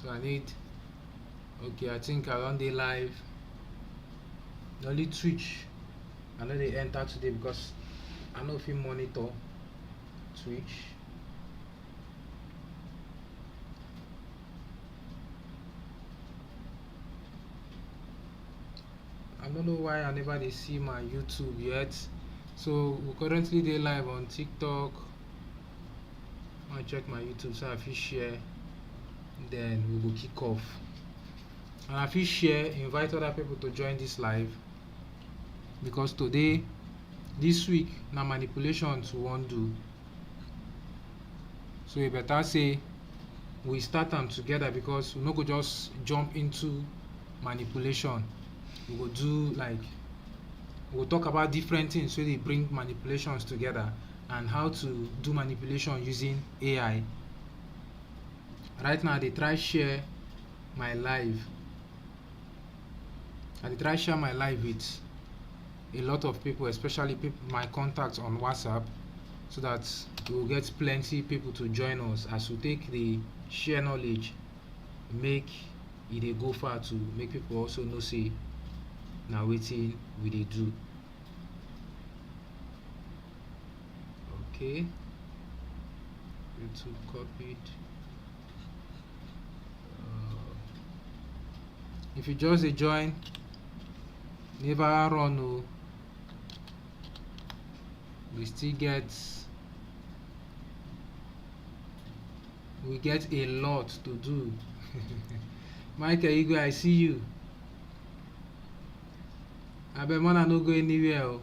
So I need, okay, I think I don dey live. The only Twitch I know they enter today because I know if you monitor Twitch. I don't know why I never dey see my YouTube yet. So we currently dey live on TikTok. I check my YouTube so I fit share, then we go kick off. And I fit share, invite other people to join this live, because today, this week, na manipulations we wan do. So we better say we start them together, because we no go just jump into manipulation. We go do like, we'll talk about different things so they bring manipulations together, and how to do manipulation using AI. Right now they try share my live. I try share my live with a lot of people, especially people, my contacts on WhatsApp, so that we will get plenty people to join us as we take the share knowledge, make it dey go far to make people also know say na wetin we dey do. Okay, YouTube copied. If you just dey join, never run o. We still get a lot to do. Michael Igwe, I see you. Abeg una no go anywhere o.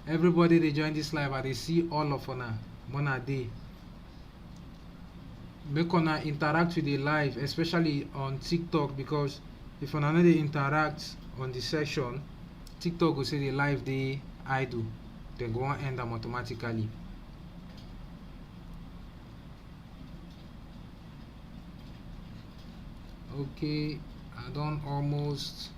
Everybody dey join this live, I dey see all of una. Una dey. Make una interact with the live, especially on TikTok, because if una no dey interact on the session, TikTok go say the live dey idle. Then go on end them automatically. Okay, I don't almost.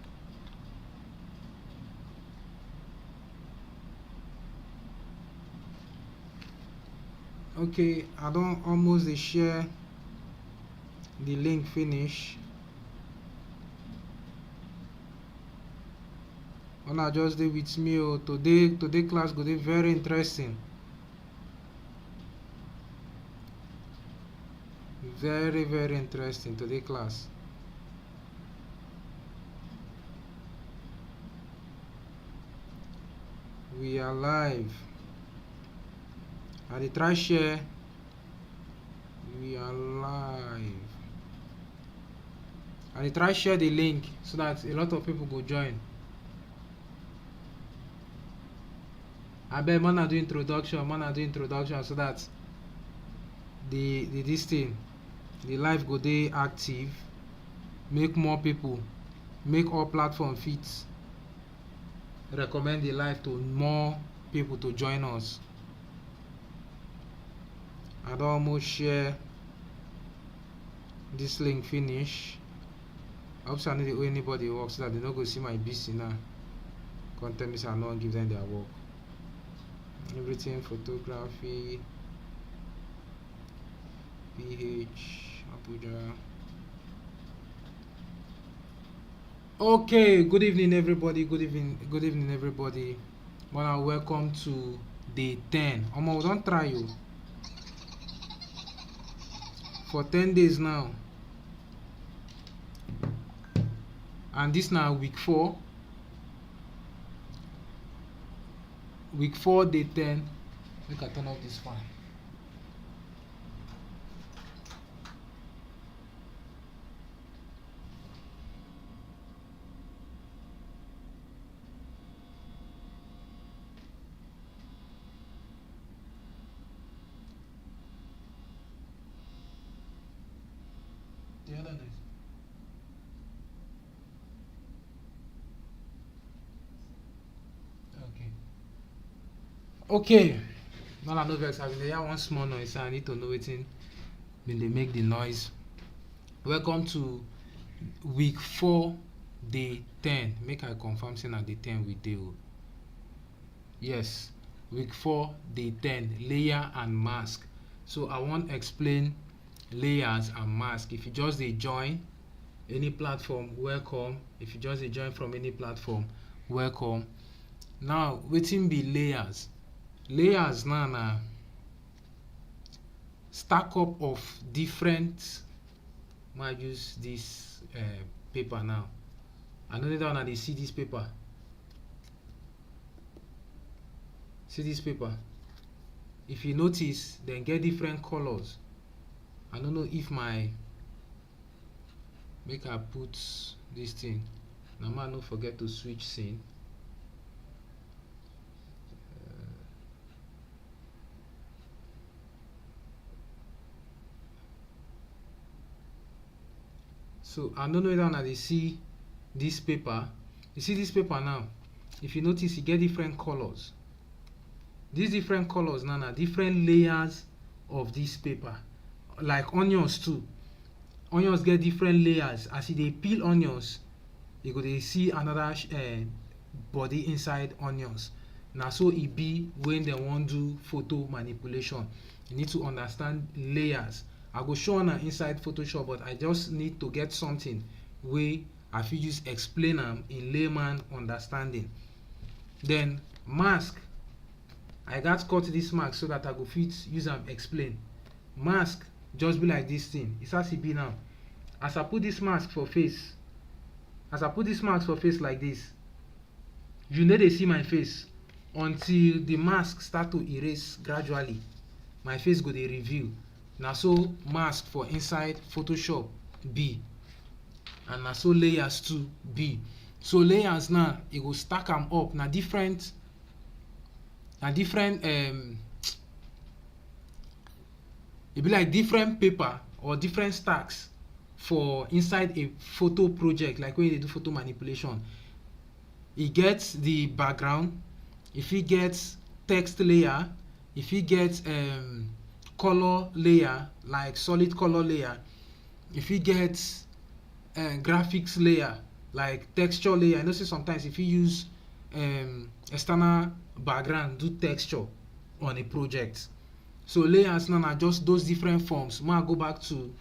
Okay, I don't almost dey share the link finish. Una just dey with me o. Today class go dey very interesting. Very, very interesting today class. We are live. I dey try share. We are live. I dey try share the link so that a lot of people go join. Abeg, man, do introduction so that the this thing, the live go dey active, make more people, make all platform fit recommend the live to more people to join us. I don almost share this link finish. I hope I no dey owe anybody work so that they no go see my BC now. Come tell me say I no wan give them their work. Everything photography, PH, Abuja. Okay, good evening everybody. Good evening everybody. Wanna welcome to day 10. We don't try you for 10 days now, and this now week 4. Week 4, day 10. Make I turn off this fan. The other night. Okay, now I know vex. I hear one small noise, so I need to know wetin when they make the noise. Welcome to week 4, day 10. Make I confirm say na day 10 we dey o. Yes, week 4, day 10, layer and mask. So I want explain layers and mask. If you just dey join any platform, welcome. If you just dey join from any platform, welcome. Now wetin be layers? Layers now na stack up of different, I use this paper now. I know that one, dey see this paper. See this paper. If you notice, dem get different colors. I don't know if my make I put this thing. Now I no forget to switch scene. So I don't know whether they see this paper. You see this paper now. If you notice, you get different colors. These different colors now are different layers of this paper. Like onions too. Onions get different layers. As they peel onions, you go to see another body inside onions. Now so it be when they want to do photo manipulation. You need to understand layers. I go show on inside Photoshop, but I just need to get something where I feel just explain them in layman understanding. Then mask. I got cut this mask so that I go fit use them explain. Mask just be like this thing. It's as it be now. As I put this mask for face, like this, you know they see my face until the mask start to erase gradually. My face go dey reveal. Now so mask for inside Photoshop be, and now so layers too be. So layers now it go stack them up. Now different it be like different paper or different stacks for inside a photo project, like when they do photo manipulation. It gets the background, if it gets text layer, if it gets color layer, like solid color layer, if it gets graphics layer, like texture layer. I know say sometimes if you use external background do texture on a project. So layers now are just those different forms. I go back to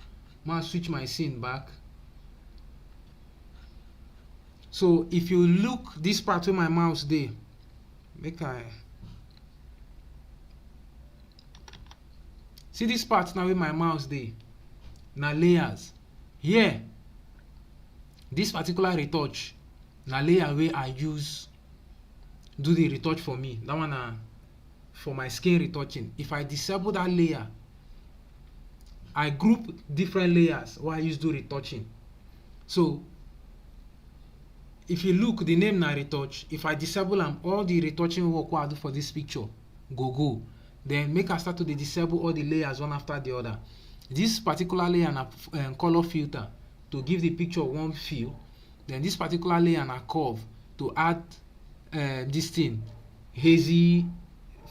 switch my scene back. So if you look this part where my mouse dey, make I see this part now where my mouse dey. Now layers. Here, this particular retouch, na layer where I use do the retouch for me. That one for my skin retouching. If I disable that layer, I group different layers where I use do retouching. So if you look, the name na retouch. If I disable them, all the retouching work what I do for this picture go. Then make I start to disable all the layers one after the other. This particular layer na color filter to give the picture one feel. Then this particular layer na curve to add this thing hazy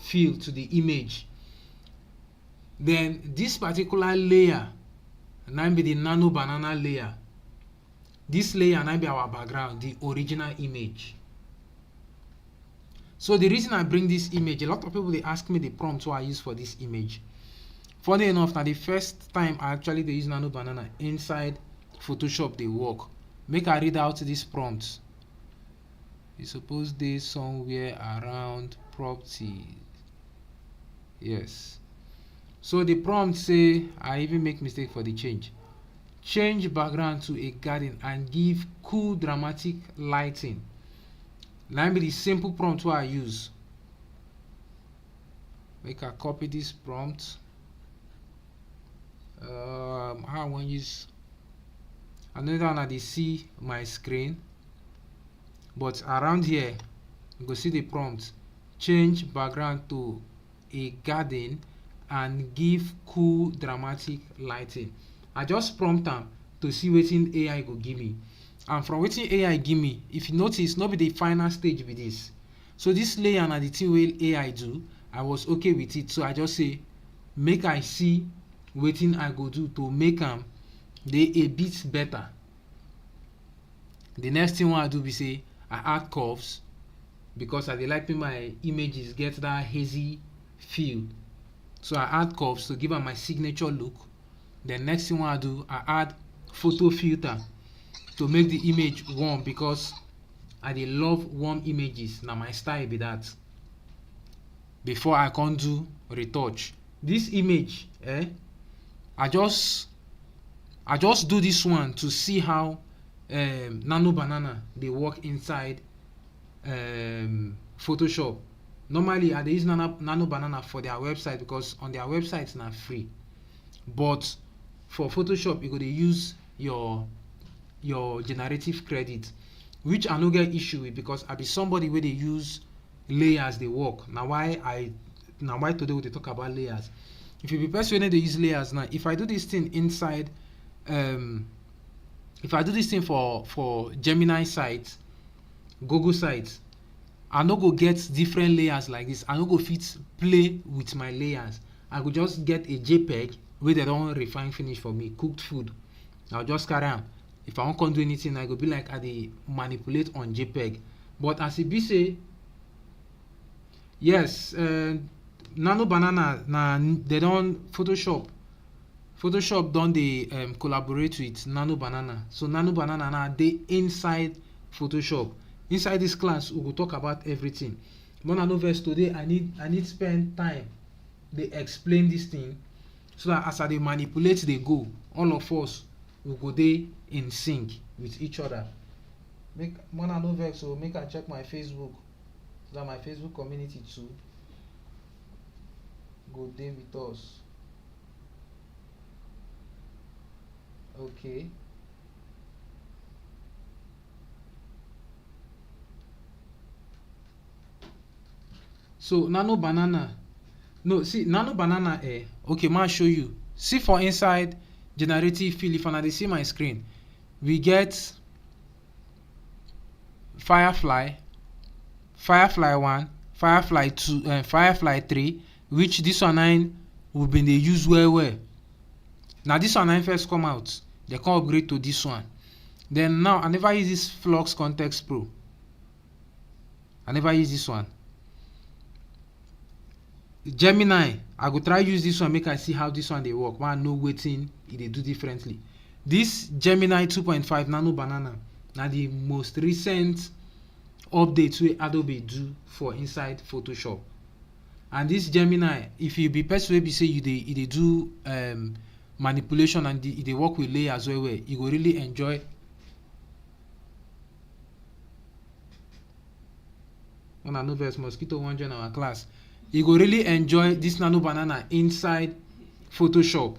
feel to the image. Then this particular layer now be the nano banana layer. This layer now be our background, the original image. So the reason I bring this image, a lot of people they ask me the prompt what I use for this image. Funny enough, now the first time I actually they use nano banana inside Photoshop they work. Make I read out this prompt. You suppose they somewhere around property. Yes. So the prompt say, I even make mistake for the change. Change background to a garden and give cool dramatic lighting. Now be the simple prompt what I use. Make I copy this prompt. How I want use another one I see my screen, but around here you go see the prompt. Change background to a garden and give cool dramatic lighting. I just prompt am to see wetin AI go give me, and from wetin AI give me, if you notice, no be the final stage with this. So this layer na the thing wey AI do, I was okay with it. So I just say make I see wetin I go do to make am dey a bit better. The next thing I do be say I add curves, because I dey like my images get that hazy feel. So I add curves to give am my signature look. The next thing I do, I add photo filter to make the image warm, because I dey love warm images. Na my style be that. Before I can do retouch. This image, I just do this one to see how Nano Banana they work inside Photoshop. Normally, I dey use Nano Banana for their website, because on their website it's not free. But for Photoshop, you go to use your generative credit, which I no get issue with, because I be somebody where they use layers they work. Now why today we dey talk about layers. If you be person wey dey use layers now, if I do this thing inside if I do this thing for Gemini sites, Google sites, I no go get different layers like this. I no go fit play with my layers. I go just get a JPEG where they don't refine finish for me, cooked food. I'll just carry am. If I won't do anything, I go be like I dey manipulate on JPEG. But as it be say, yes, Nano Banana na they don't Photoshop don dey collaborate with Nano Banana. So Nano Banana now dey inside Photoshop. Inside this class, we will talk about everything. But I know verse today, I need spend time they explain this thing, so that as I dey manipulate they go, all of us will go dey in sync with each other. Make one I know vex, so make I check my Facebook, so that my Facebook community too go dey with us. Okay. So Nano Banana, no, see Nano Banana, okay, man, show you. See for inside generative field, if I see my screen, we get Firefly 1, Firefly 2, Firefly 3, which this one 9 we been dey use well. Now this one 9 first come out, they can upgrade to this one. Then now I never use this Flux Context Pro. I never use this one. Gemini, I go try use this one, make I see how this one they work. One know wetin they do differently. This Gemini 2.5 Nano Banana, now the most recent update wey Adobe do for inside Photoshop. And this Gemini, if you be person wey be say you dey do manipulation and they work with layers well, you go really enjoy. When I know there's mosquito one join our class, you go really enjoy this Nano Banana inside Photoshop.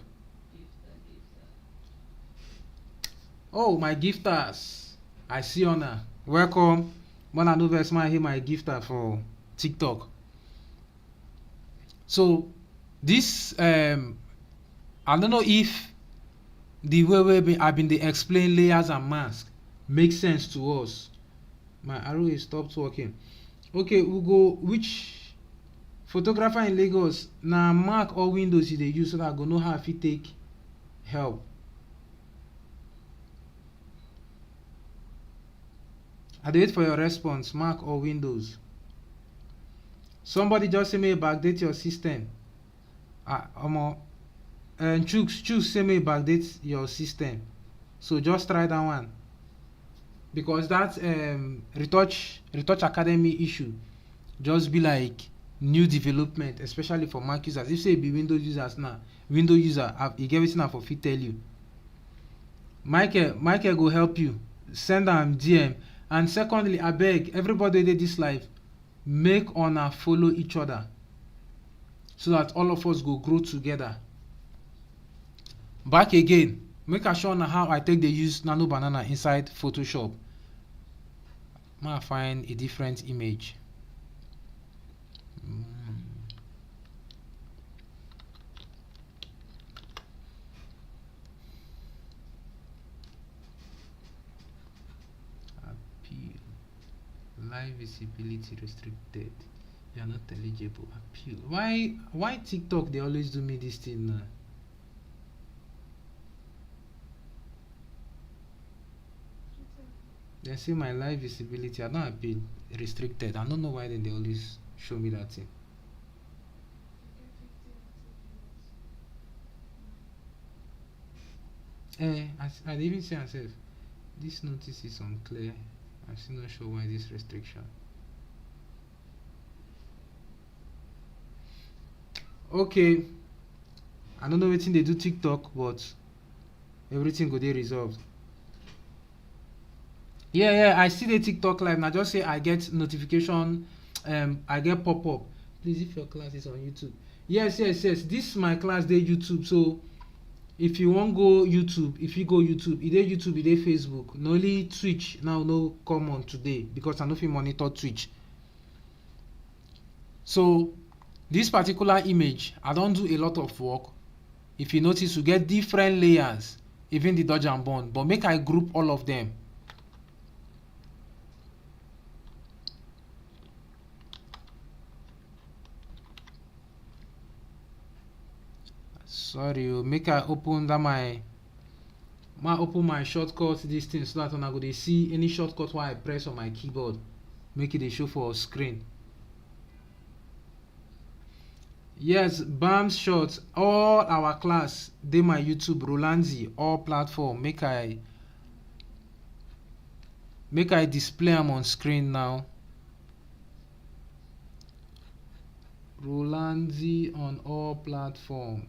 Oh, my gifters, I see honor. Welcome. When I know there's my gifter for TikTok. So this I don't know if the way I've been explain layers and mask makes sense to us. My arrow is stopped working. Okay, we'll go which photographer in Lagos now Mac or Windows they use, so that I go know how if you take help. I wait for your response, Mac or Windows. Somebody just say me backdate your system. And choose say me backdate your system. So just try that one. Because that retouch academy issue just be like new development, especially for Mac users. If say be Windows users now, Windows user you get everything for fit tell you. Michael go help you. Send them DM. And secondly, I beg everybody did this live, make honor follow each other, so that all of us go grow together. Back again, make I show on how I take the use Nano Banana inside Photoshop. I'm gonna find a different image. Appeal. Live visibility restricted. You are not eligible. Appeal. Why TikTok they always do me this thing now? They see my live visibility. I don't appeal restricted. I don't know why they always show me that thing. I dey even say am sef, this notice is unclear. I'm still not sure why this restriction. Okay, I don't know wetin dey do TikTok, but everything go dey resolved. Yeah, I see the TikTok live. Now just say I get notification, I get pop-up. Please, if your class is on YouTube. Yes. This my class dey YouTube. So if you wan go YouTube, if you go YouTube, e dey YouTube, e dey Facebook. Na only Twitch now no come on today because I no fit monitor Twitch. So this particular image, I don do a lot of work. If you notice, we get different layers, even the dodge and burn, but make I group all of them. Sorry, make I open that my open my shortcut this thing so that when I go dey see any shortcut wey I press on my keyboard, make it dey show for screen. Yes, Bam's short, all our class dey my YouTube, Rolanzi, all platform. Make I display am on screen now. Rolanzi on all platform.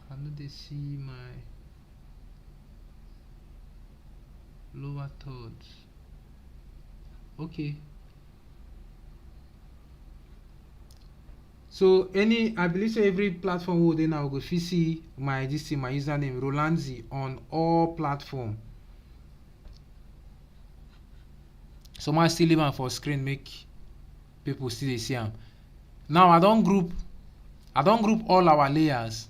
I know they see my lower thirds. Okay. So I believe so every platform wey dey now go fit see my my username Rolanzi on all platform. So I still leave am for screen make people still dey see am. Now I don group all our layers.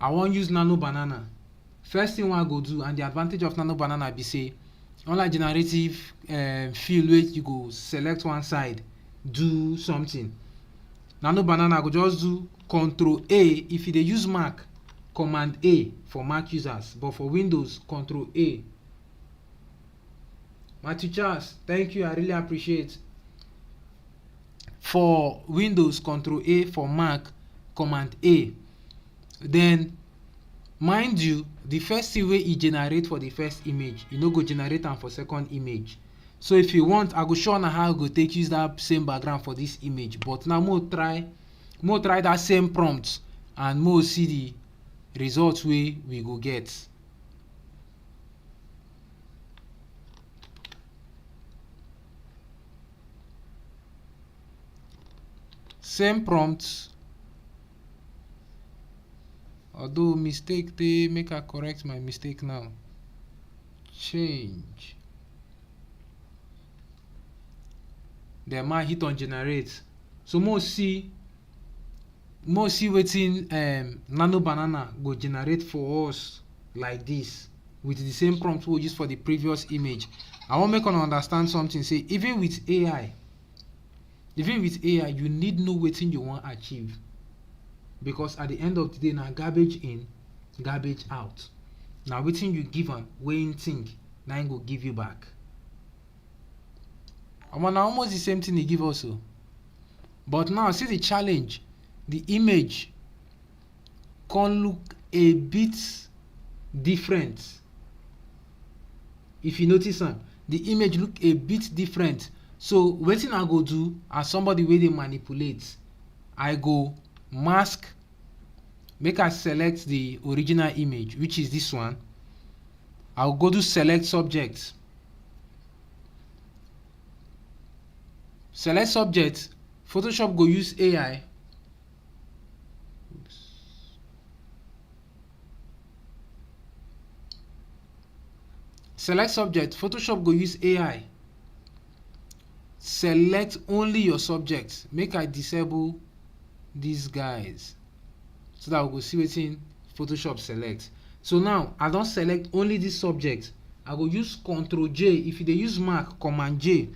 I wan use Nano Banana. First thing I go do, and the advantage of Nano Banana be say, unlike generative field wey you go select one side, do something. Nano Banana go just do Ctrl A. If you dey use Mac, Command A for Mac users, but for Windows, Ctrl A. My teachers, thank you, I really appreciate. For Windows, Ctrl A. For Mac, Command A. Then, mind you, the first thing wey e generate for the first image, e no go generate am for second image. So if you want, I go show una how I go take use that same background for this image. But now mo try that same prompt and mo see the results we go get. Same prompt. Although mistake dey, make I correct my mistake now. Change. Then I hit on generate. So mo see wetin Nano Banana go generate for us like this with the same prompt we use for the previous image. I want make una understand something. Say even with AI, you need know wetin you want achieve. Because at the end of the day, na garbage in, garbage out. Now wetin you give am, wey him think, na him go give you back. Na almost the same thing he give us. But now see the challenge. The image can look a bit different. If you notice am, the image look a bit different. So wetin I go do as somebody wey dey manipulate, I go mask, make I select the original image, which is this one. I'll go to select subject. Select subject. Photoshop go use AI. Select subject. Photoshop go use AI. Select only your subject. Make I disable these guys so that we go see wetin Photoshop select. So now I don select only this subject. I go use Ctrl J. If you dey use Mac, Command J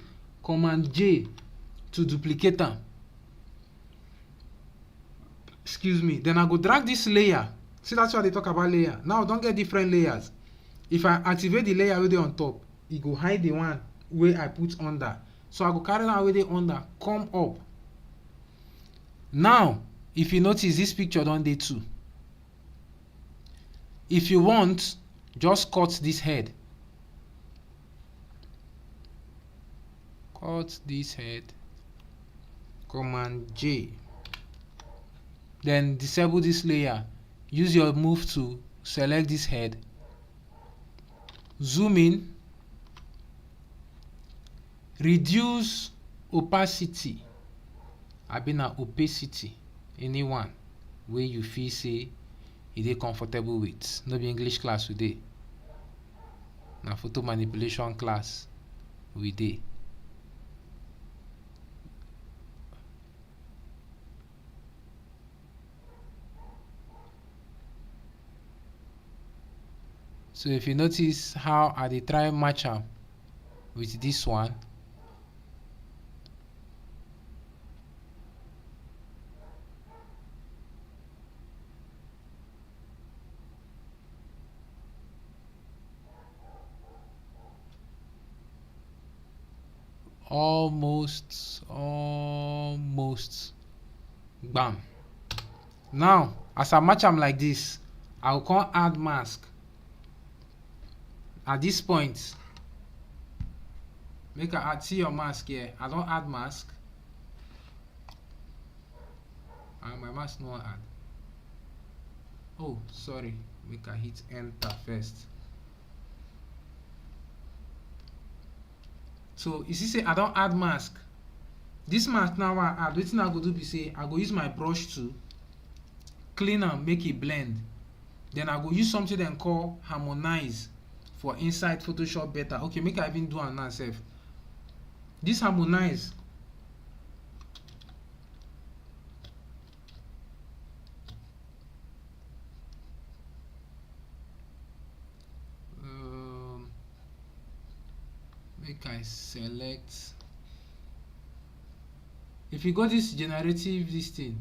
to duplicate am. Excuse me. Then I go drag this layer. See, that's why they talk about layer. Now I don get different layers. If I activate the layer wey dey on top, e go hide the one wey I put under. So I go carry that one wey dey under come up. Now if you notice, this picture don dey two. If you want, just cut this head. Cut this head, Command J. Then disable this layer. Use your move tool, select this head, zoom in, reduce opacity, abi na opacity, anyone wey you feel say e dey comfortable with. No be English class we dey, na photo manipulation class we dey. So if you notice how I dey try match am with this one, almost bam. Now as I match am like this, I will come add mask. At this point, make I add, see your mask here, I don't add mask, and my mask no add. Oh sorry, make I hit enter first. So you see say I don't add mask. This mask now I add, wetin I go do be say I go use my brush tool, clean am, make it blend. Then I go use something dem call harmonize for inside Photoshop better. Okay, make I even do am now sef. This harmonize, make I select. If you got this generative this thing,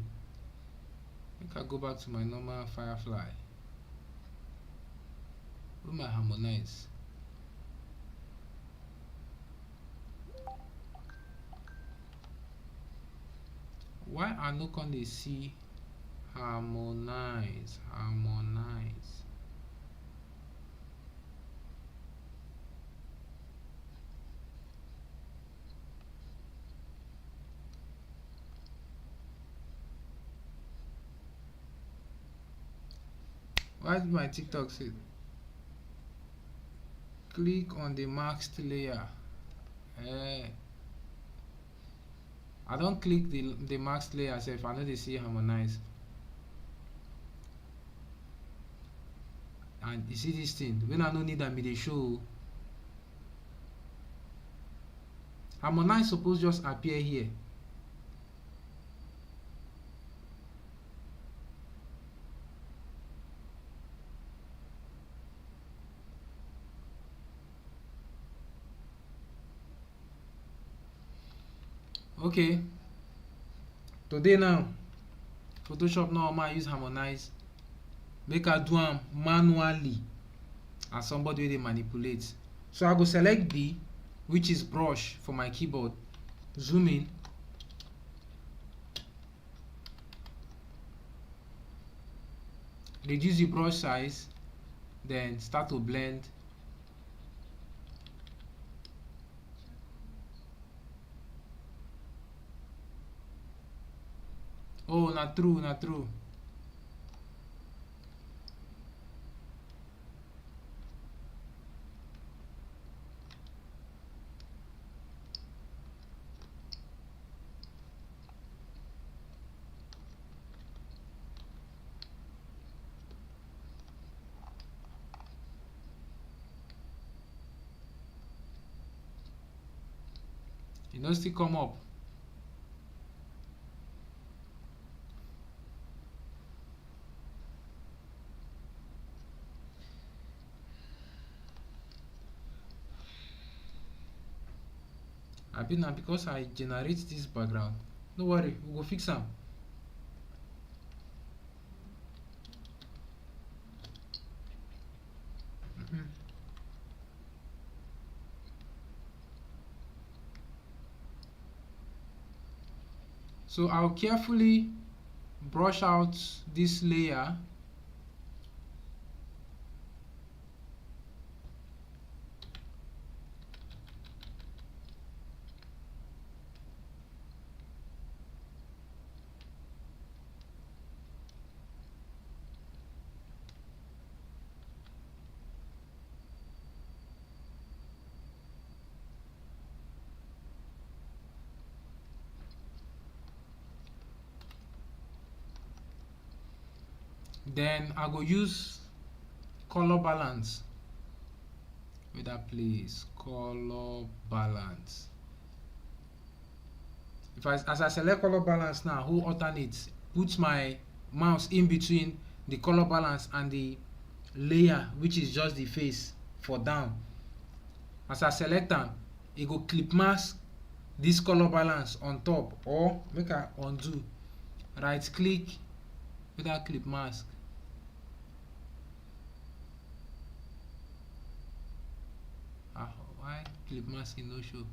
make I go back to my normal Firefly. Where my harmonize? Why I no come dey see harmonize? Why did my TikTok say click on the masked layer? I don't click the masked layer sef, I know they see harmonize. And you see this thing, when I no need am, dey show. Harmonize suppose just appear here. Okay, today now Photoshop now I use harmonize, make I do am manually as somebody wey dey manipulate. So I go select B, which is brush for my keyboard, zoom in, reduce the brush size, then start to blend. Oh, not true. You know, still come up. I been now because I generate this background. No worry, we go fix am. So I'll carefully brush out this layer. Then I go use color balance with that place. Color balance. If as I select color balance now, who alternates, put my mouse in between the color balance and the layer, which is just the face for down. As I select am, e go clip mask this color balance on top, or make I undo, right click with that clip mask. Why clip mask no show?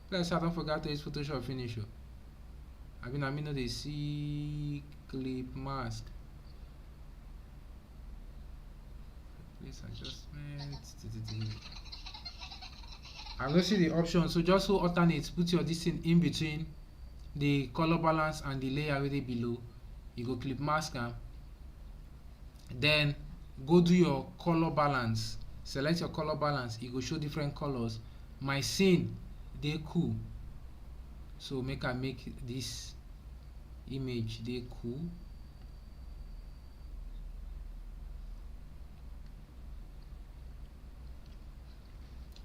Plus I don't forget to use Photoshop finish. I mean, they see clip mask. Place adjustment. I don't see the option, so just so alternate, put your this thing in between the color balance and the layer with it below. You go clip mask am. Then go do your color balance. Select your color balance. You go show different colors. My scene they cool, so make this image they cool.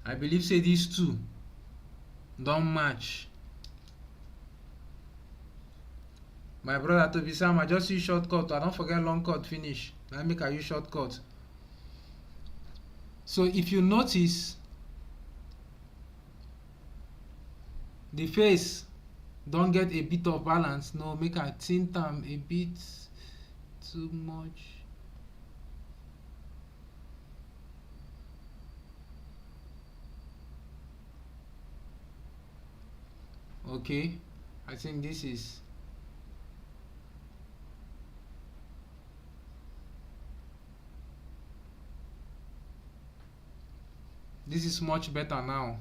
I believe say these two don't match. My brother Toby Sam, I just use shortcut. I don't forget long cut finish. Now make I use shortcut. So if you notice, the face don't get a bit of balance. No, make I tint am a bit too much. Okay, I think this is much better now.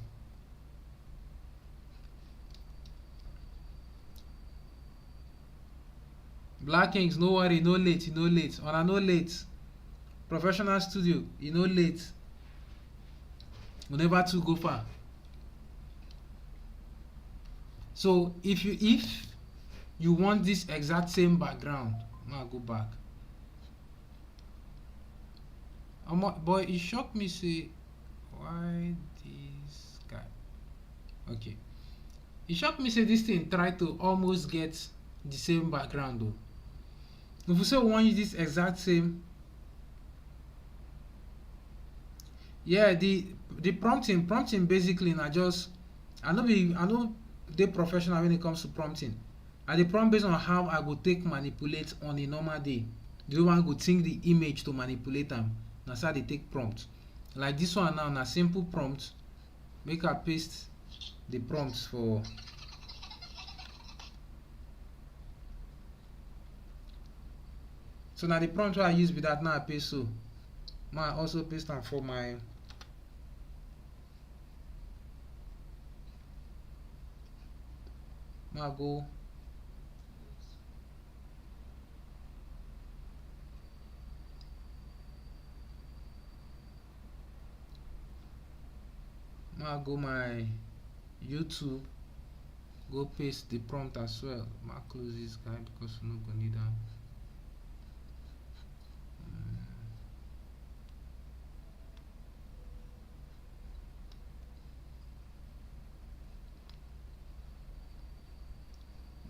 Black Kings, no worry, no late, no late. On a no late. Professional studio, you know late. We never to go far. So if you want this exact same background, now go back. Boy, it shocked me. Say, why this guy? Okay, it shocked me. Say this thing try to almost get the same background though. If we say we want use this exact same, yeah, the prompting basically na just I know they professional when it comes to prompting. And the prompt based on how I go take manipulate on a normal day. The one go think the image to manipulate them. That's how they take prompt. Like this one now, na simple prompt. Make I paste the prompts for. So now the prompt I use with that now I paste so. Now I also paste them for my. Now go. Now go my YouTube. Go paste the prompt as well. I'll close this guy because we're not gonna need that.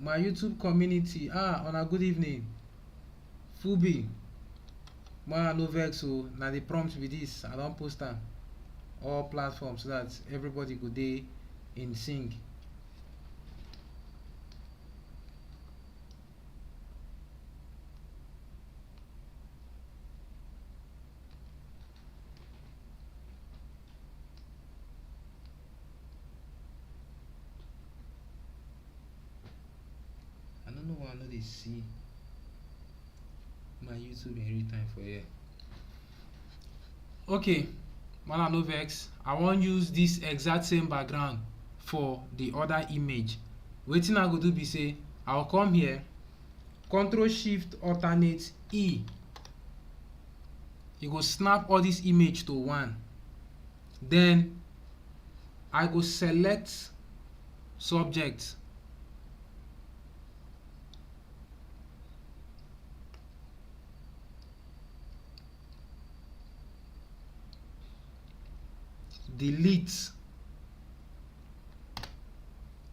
My YouTube community, on a good evening. Fubi. Ma no vex, so now the prompt with this. I don't post them all platforms so that everybody go day in sync. I know they see my YouTube in real time for here. Okay, man, no vex. I wan use this exact same background for the other image. Wetin I go do be say I will come here, Ctrl Shift Alternate E. You go snap all this image to one. Then I go select subject. Delete.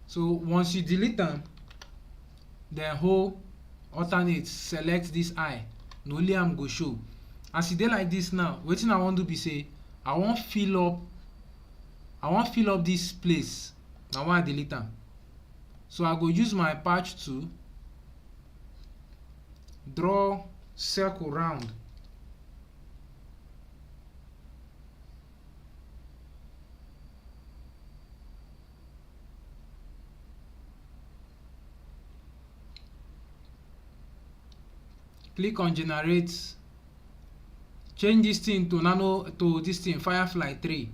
So once you delete them, then hold alternate, select this eye. Na only am go show. As e dey like this now, wetin I wan do be say I wan fill up this place. Na why I delete am. So I go use my patch tool, draw circle round. Click on generate, change this thing to this thing Firefly 3.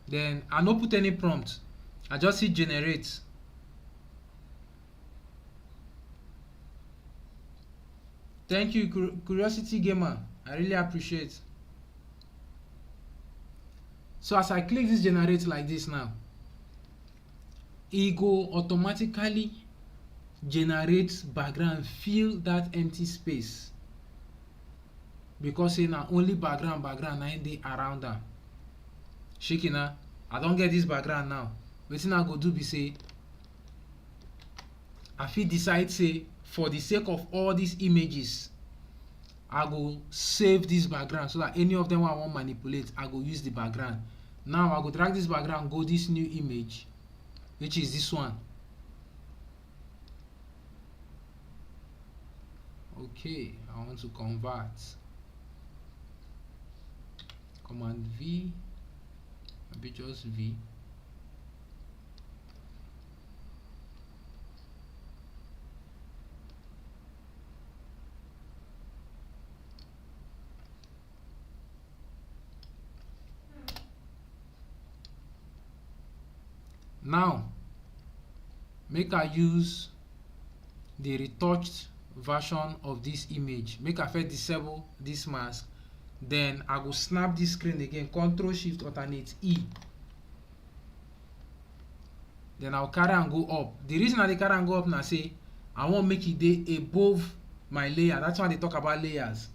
Then I no put any prompt, I just hit generate. Thank you, Curiosity Gamer, I really appreciate. So as I click this generate like this now, e go automatically generate background, fill that empty space, because say na only background na im dey around am. Shey na I don get this background now. Wetin I go do be say I fit decide say for the sake of all these images, I go save this background so that any of them I wan manipulate, I go use the background. Now I go drag this background go this new image, which is this one. Okay, I want to convert. Command V, maybe just V. Now, make I use the retouched version of this image. Make I first disable this mask. Then I go snap this screen again, Ctrl Shift Alternate E. Then I'll carry and go up. The reason I dey carry and go up now say I want make it dey above my layer. That's why they talk about layers.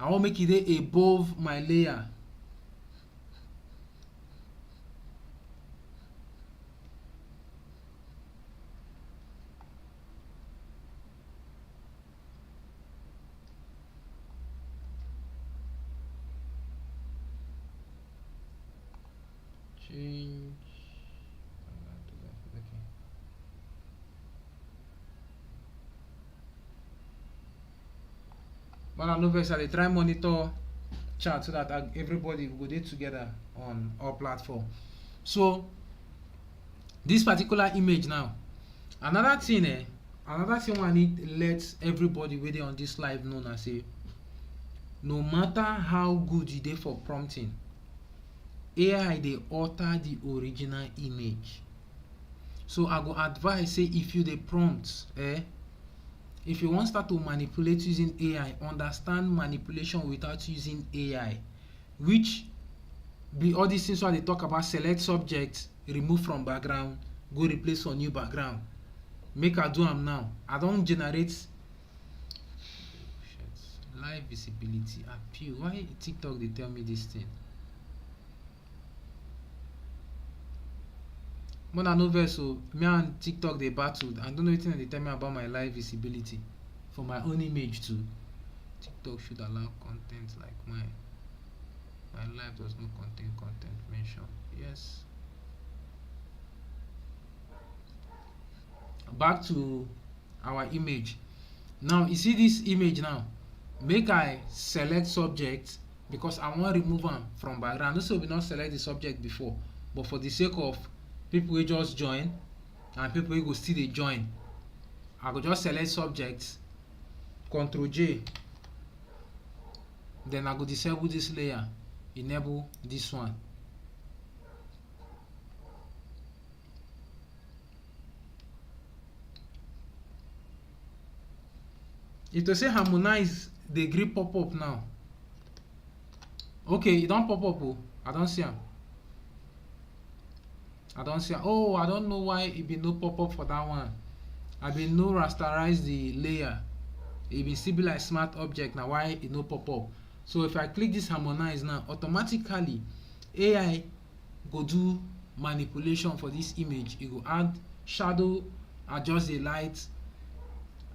I want make it dey above my layer. Change. Okay. But I know vex, I dey try monitor chat so that everybody go dey together on our platform. So this particular image now, another thing I need to let everybody wey dey on this live know na say, no matter how good you dey for prompting, AI dey alter the original image. So I go advise say if you dey prompt, if you wan start to manipulate using AI, understand manipulation without using AI, which be all these things wey I dey talk about: select subject, remove from background, go replace for new background. Make I do am now. I don generate live visibility appeal. Why TikTok dey tell me this thing? More than no vex, so me and TikTok they battled. I don't know anything they tell me about my live visibility for my own image too. TikTok should allow content like mine. My live does not contain content mentioned. Yes. Back to our image. Now you see this image now. Make I select subject because I want to remove them from background. Also, we not select the subject before, but for the sake of people who just join and people who go still they join, I go just select subject, Ctrl J, then I go disable this layer, enable this one. If to say harmonize, dey gree pop up now. Okay, e don pop up. Oh, I don see am. Oh, I don't know why it be no pop up for that one. I been no rasterize the layer. It be still be like smart object. Now why it no pop up? So if I click this harmonize now, automatically AI go do manipulation for this image. It go add shadow, adjust the light,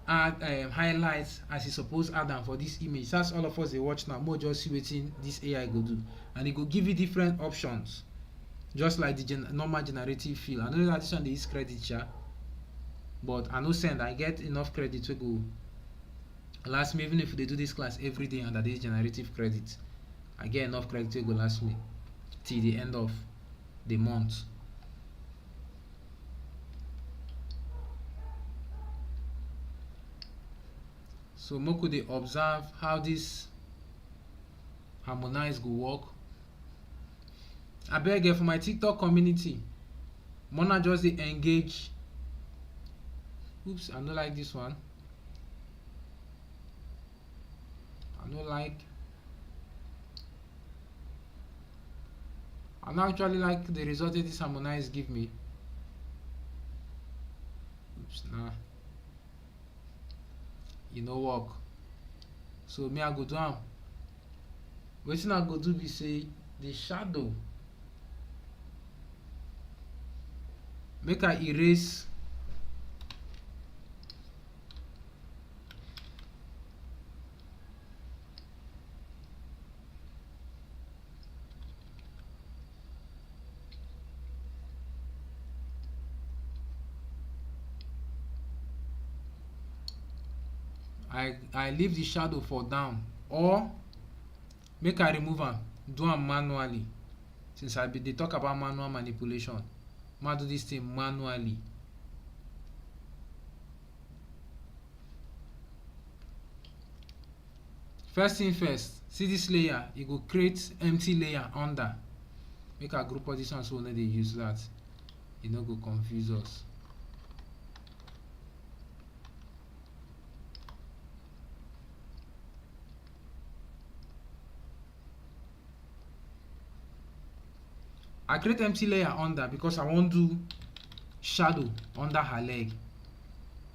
add highlights as e suppose add am for this image. That's all of us dey watch now. More just see wetin this AI go do, and it go give you different options, just like the normal generative fill. I know that this one dey use credit, but I no send. I get enough credit to go last me. Even if they do this class every day under this generative credit, I get enough credit to go last me till the end of the month. So Moko dey observe how this harmonize go work. Abeg, for my TikTok community, Mona just dey engage. Oops, I no like this one. I no like. I no actually like the result that this harmonize give me. Oops, nah. E no work. So me I go do am. Wetin I go do be say the shadow, make I erase I leave the shadow for down, or make I remove am, do am manually. Since I be dey talk about manual manipulation, ma do this thing manually. First thing first, see this layer, you go create empty layer under. Make I group all this one so we no dey use that. E no go confuse us. I create empty layer under because I want do shadow under her leg.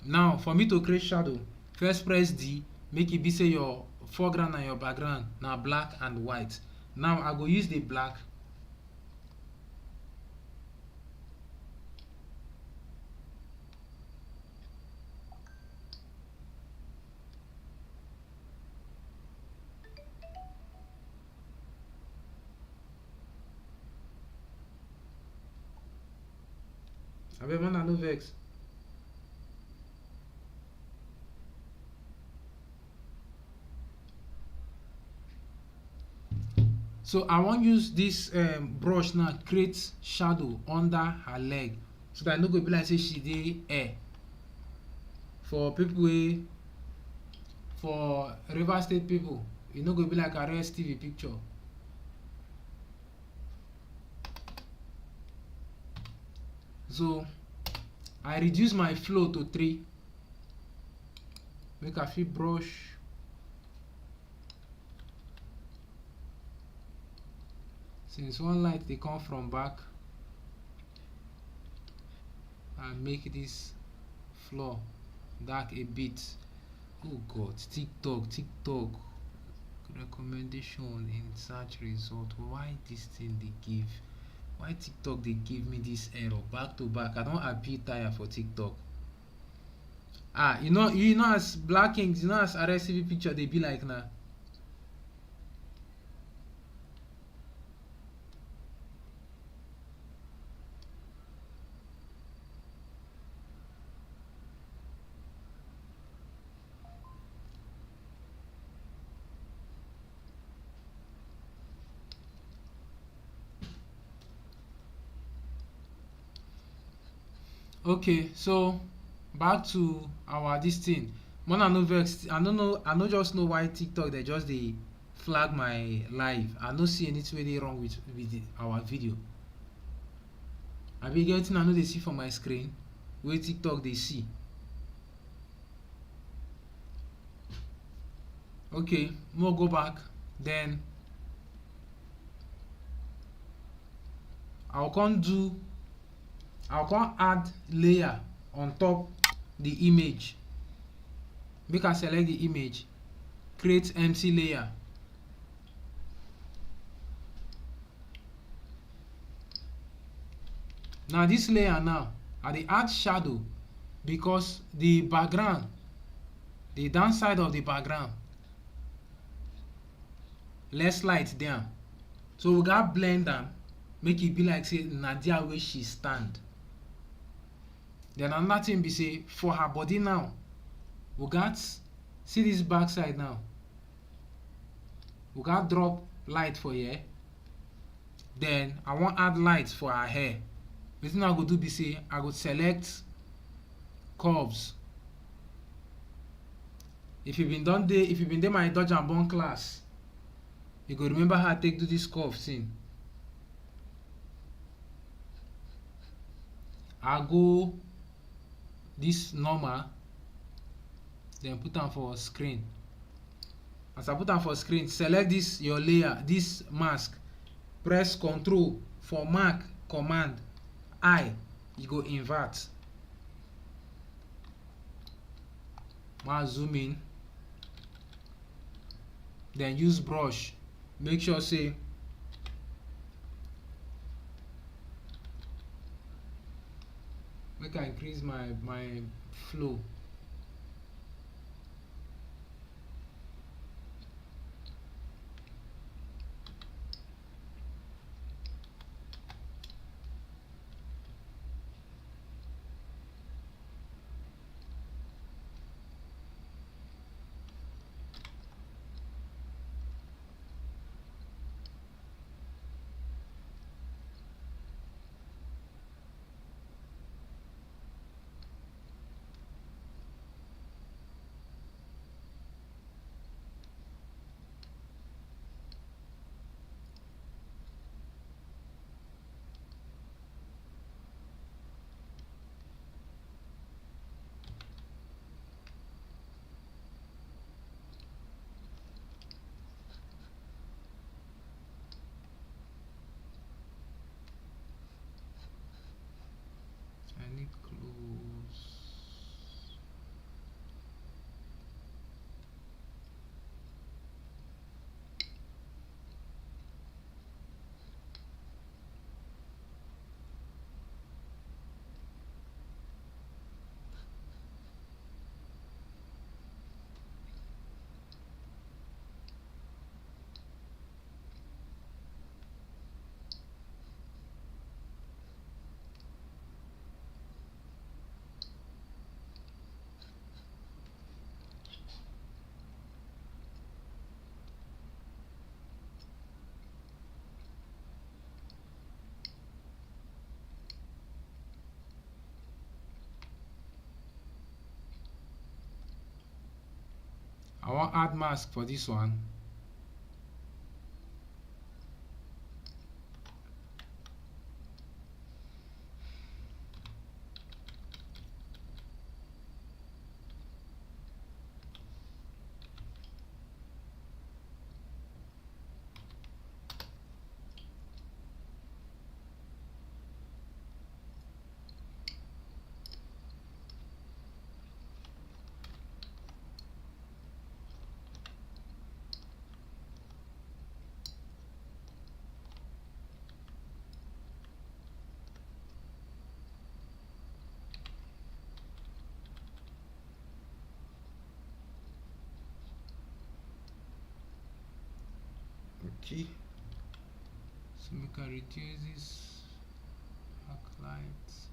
Now for me to create shadow, first press D, make it be say your foreground and your background now black and white. Now I go use the black. Abeg, man, no vex. So I wan use this brush now create shadow under her leg, so that no go be like say she dey air. For people wey, for Rivers State people, e no go be like arrest TV picture. So I reduce my flow to 3. Make I fit brush. Since one light they come from back, and make this floor dark a bit. Oh God, TikTok recommendation in search result. Why this thing they give? Why TikTok they give me this error back to back? I don't appeal tire for TikTok. You know as Black Kings, as RSCV picture they be like now. Okay, so back to our this thing. More I no vex, I no know, I no just know why TikTok they just dey flag my live. I no see anything wey dey wrong with our video. Abi e get wetin I no dey see for my screen wey TikTok dey see. Okay, more go back. Then I'll come add layer on top the image. Make I select the image, create empty layer. Now this layer now, I dey add shadow because the background, the downside of the background, less light there. So we got blend am, make it be like say na there where she stand. Then another thing be say for her body now, we got see this back side now. We got drop light for here. Then I want add light for her hair. Wetin I go do be say I go select curves. If you been dey my dodge and burn class, you go remember how I take do this curve thing. I go this normal, then put am for screen. As I put am for screen, select this your layer, this mask, press Ctrl for mark, Command I, you go invert. Now zoom in, then use brush. Make sure say make I increase my flow. I need close. I want add mask for this one. Okay, so we can reduce this backlight.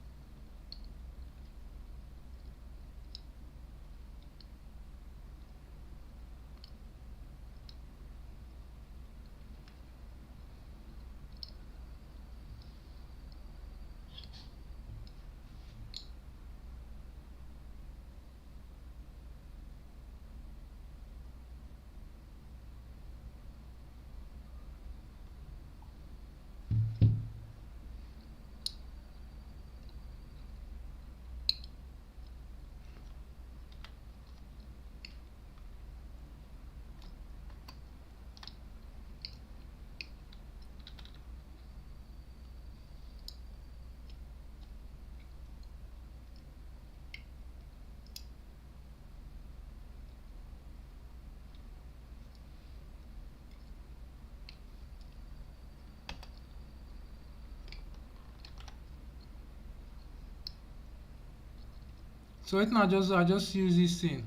So right now I just use this thing.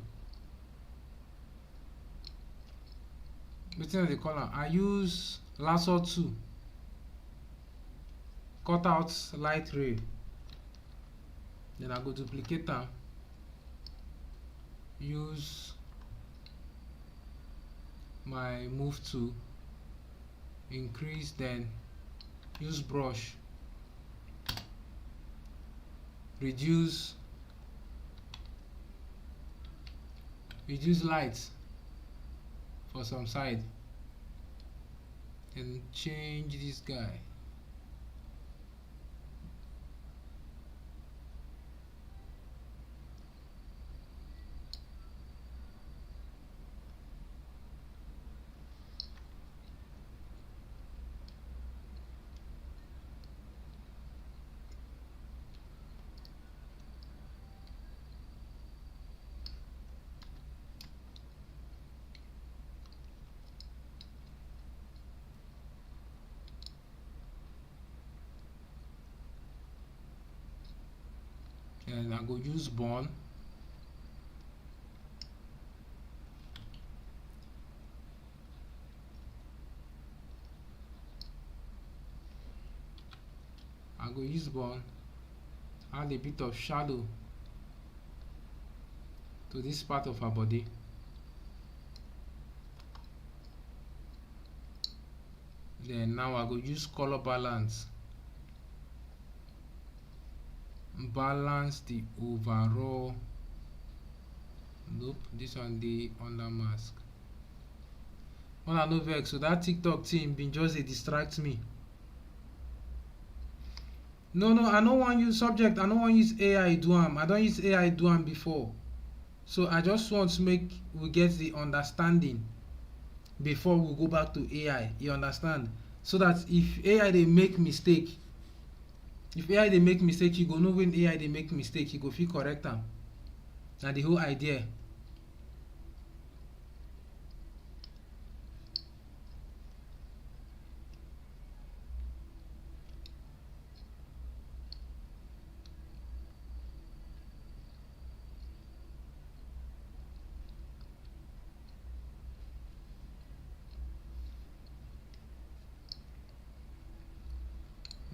Wetin I dey call am? I use lasso tool, cut out light ray, then I go duplicate am, use my move tool, increase, then use brush, reduce light for some side, and change this guy. And I go use burn. I go use burn, add a bit of shadow to this part of her body. Then now I go use color balance, balance the overall. Nope, this one dey under mask. When I no vex, so that TikTok thing been just dey distract me. No, I no wan use subject, I no wan use AI do am. I don use AI do am before. So I just want to make we get the understanding before we go back to AI. You understand? So that if AI dey make mistake, you go know when AI dey make mistake, you go fit correct am. Na the whole idea.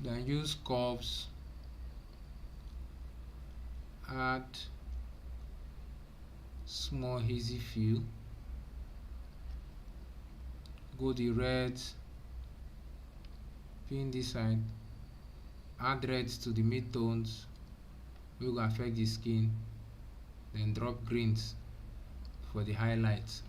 Then use curves, add small hazy feel, go the red, pin this side, add reds to the midtones wey go affect the skin, then drop greens for the highlights.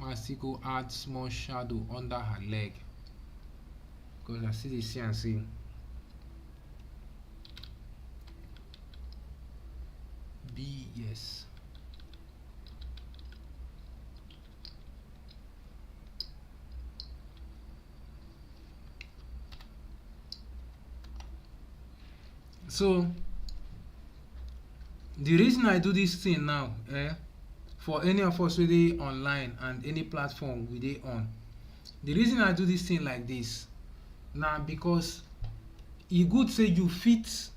I still go add small shadow under her leg because I still dey see am say yes. So the reason I do this thing now, for any of us wey dey online and any platform we dey on, the reason I do this thing like this na because e good say you fit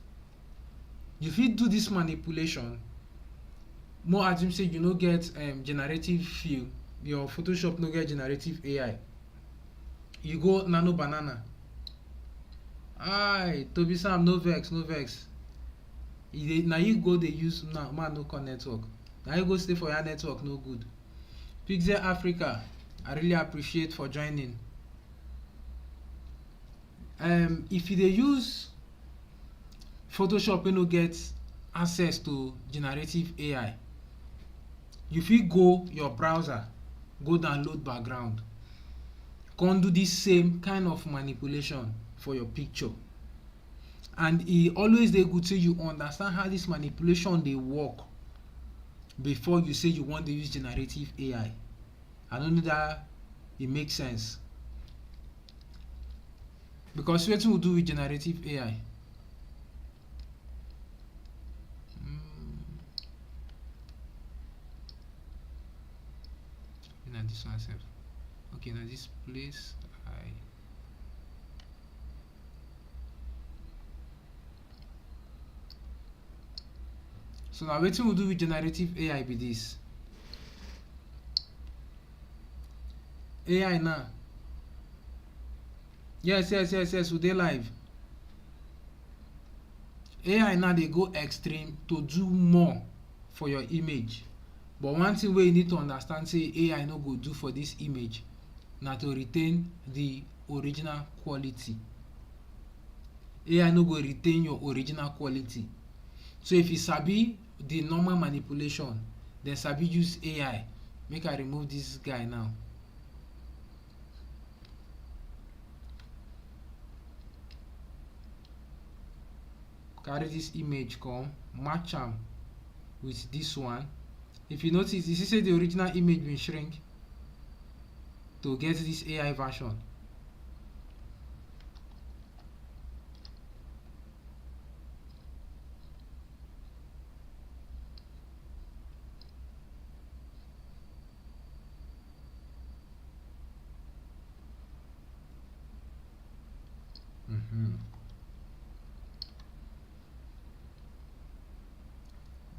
do this manipulation. More assume say you no get generative feel, your Photoshop no get generative AI, you go nano banana. Tobi Sam, no vex. Na you go dey use now, man no con network. Na you go stay for your network no good. Pixel Africa, I really appreciate for joining. If you dey use Photoshop wey no get access to generative AI, you fit go your browser, go download background, come do this same kind of manipulation for your picture. And e always dey good say you understand how this manipulation dey work before you say you wan dey use generative AI. I don't know that it makes sense, because wetin we do with generative AI, na this one sef. Okay, na this place So now wetin we do with generative AI be this. AI now. Yes, we dey live. AI now dey go extreme to do more for your image. But one thing wey you need to understand say AI no go do for this image na to retain the original quality. AI no go retain your original quality. So if you sabi the normal manipulation, then sabi use AI. Make I remove this guy now. Carry this image come, match am with this one. If you notice, you see say the original image been shrink to get this AI version.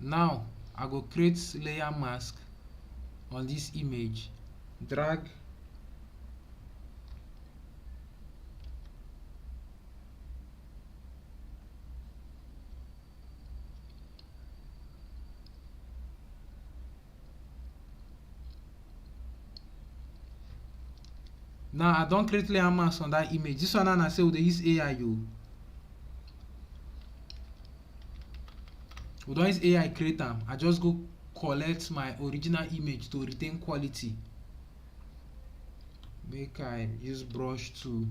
Now I go create layer mask on this image, drag now I don create layer mask on that image. This one now na say we dey use AI o. We don use AI create am. I just go collect my original image to retain quality. Make I use brush tool.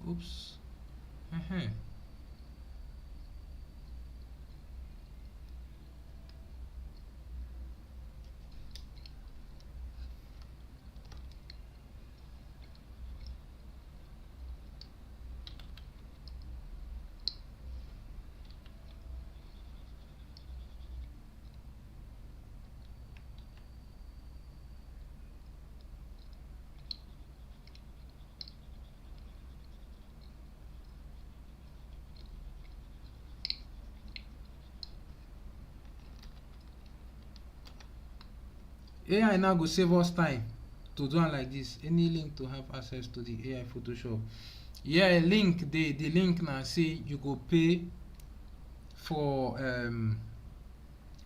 Oops. AI now go save us time to do am like this. Any link to have access to the AI Photoshop. Yeah, link the link now say you go pay for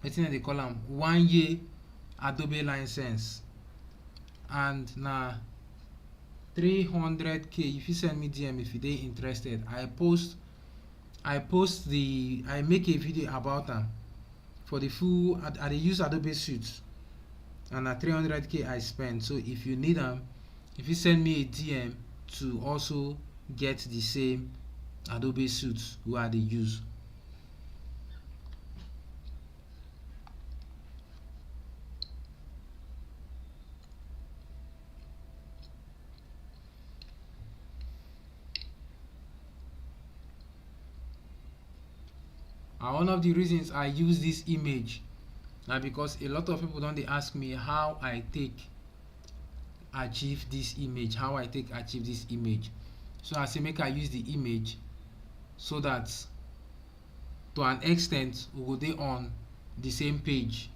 wetin they call am 1 year Adobe license, and na 300k. If you send me DM if you dey interested, I make a video about am for the full. I dey use Adobe Suite, and na 300k I spend. So if you need am, if you send me a DM to also get the same Adobe Suite wey I dey use. And one of the reasons I use this image na because a lot of people don dey ask me how I take achieve this image, so I say make I use the image so that to an extent we go dey on the same page.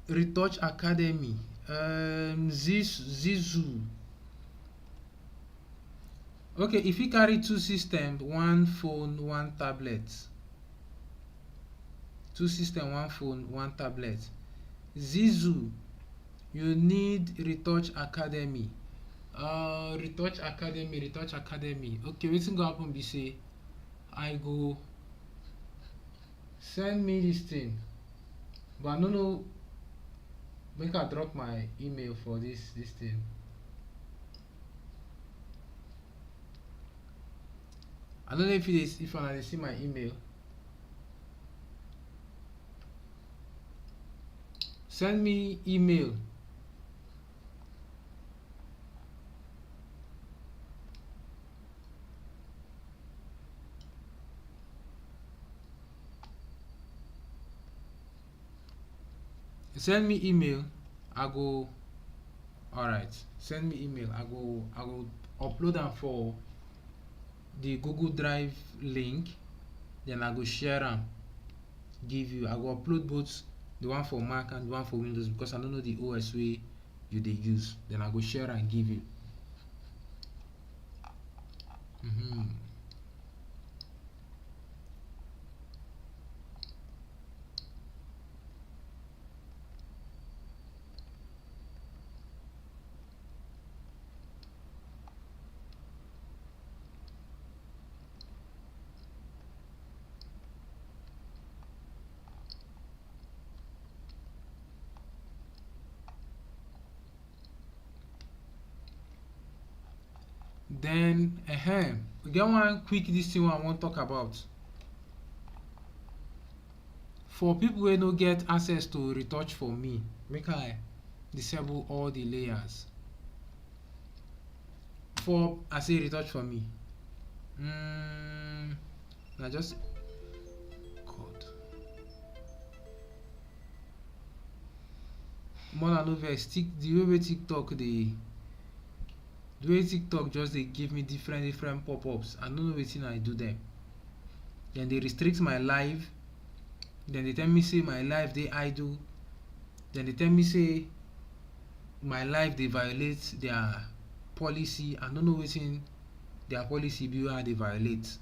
Retouch Academy, Zizu. Okay, if you carry two systems, one phone, one tablet. Two system, one phone, one tablet. Zizu, you need Retouch Academy. Retouch Academy. Okay, wetin go happen be say I go send me this thing, but I no know. Make I drop my email for this thing. I don't know if it is, if I see my email. Send me email. Send me email. I go. Alright. Send me email. I go upload them for the Google Drive link. Then I go share them. Give you. I go upload both the one for Mac and the one for Windows because I don't know the OS way you they use. Then I go share and give you. Then we get one quick this thing I want to talk about. For people who no get access to retouch for me, make I disable all the layers. For I say retouch for me. I just God. More than over stick the way TikTok the way TikTok just they give me different pop-ups. I don't know wetin I do them. Then they restrict my live. Then they tell me say my live they idle. Then they tell me say my live they violate their policy. I don't know wetin their policy be how they violate.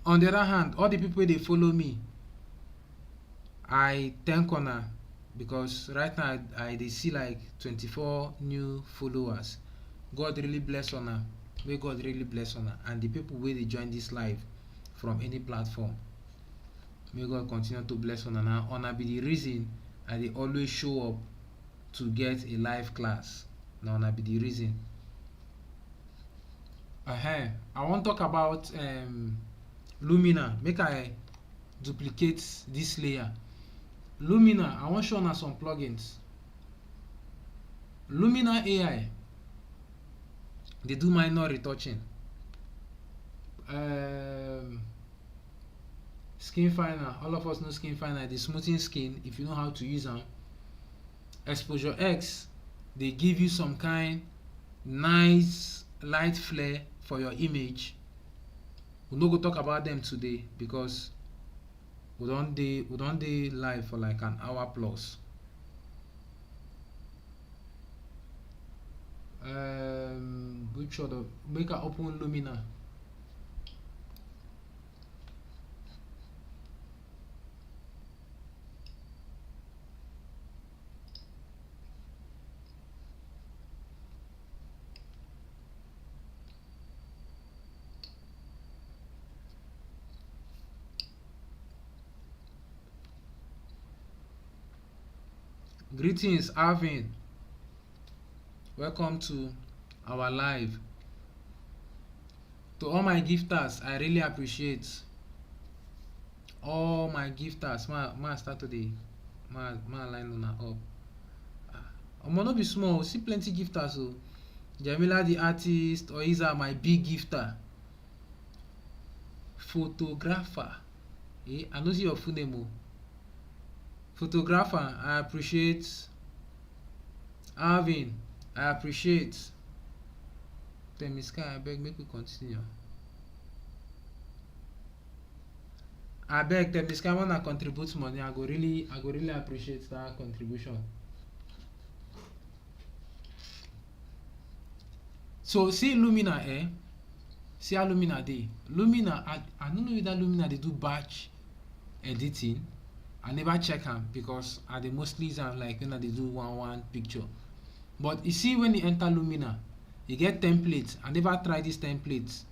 On the other hand, all the people they follow me, I thank una because right now I they see like 24 new followers. God really bless una. May God really bless una. And the people where they join this live from any platform. May God continue to bless una. Now una be the reason I they always show up to get a live class. Now una be the reason. I want to talk about Lumina. Make I duplicate this layer. Lumina, I want to show you some plugins. Lumina AI, they do minor retouching. Skin Finder, all of us know Skin Finder, the smoothing skin if you know how to use them. Exposure X, they give you some kind nice light flare for your image. We no go talk about them today because we don't dey live for like an hour plus. Which other make I open Lumina? Greetings, Arvin. Welcome to our live. To all my gifters, I really appreciate all my gifters. Ma start today. Ma line on up. I'm not be small. See plenty gifters. So Jamila the artist, or Isa my big gifter. Photographer. I know see your full name. Oh. Photographer, I appreciate. Arvin, I appreciate. Tell me Sky, I beg make we continue. abeg tell me sky wanna contribute money, I go really appreciate that contribution. So see Lumina see how Lumina dey. Lumina I don't know whether Lumina dey do batch editing. I never check am because I dey mostly use am like when I dey do one picture. But you see when you enter Lumina, you get templates. I never try this templates.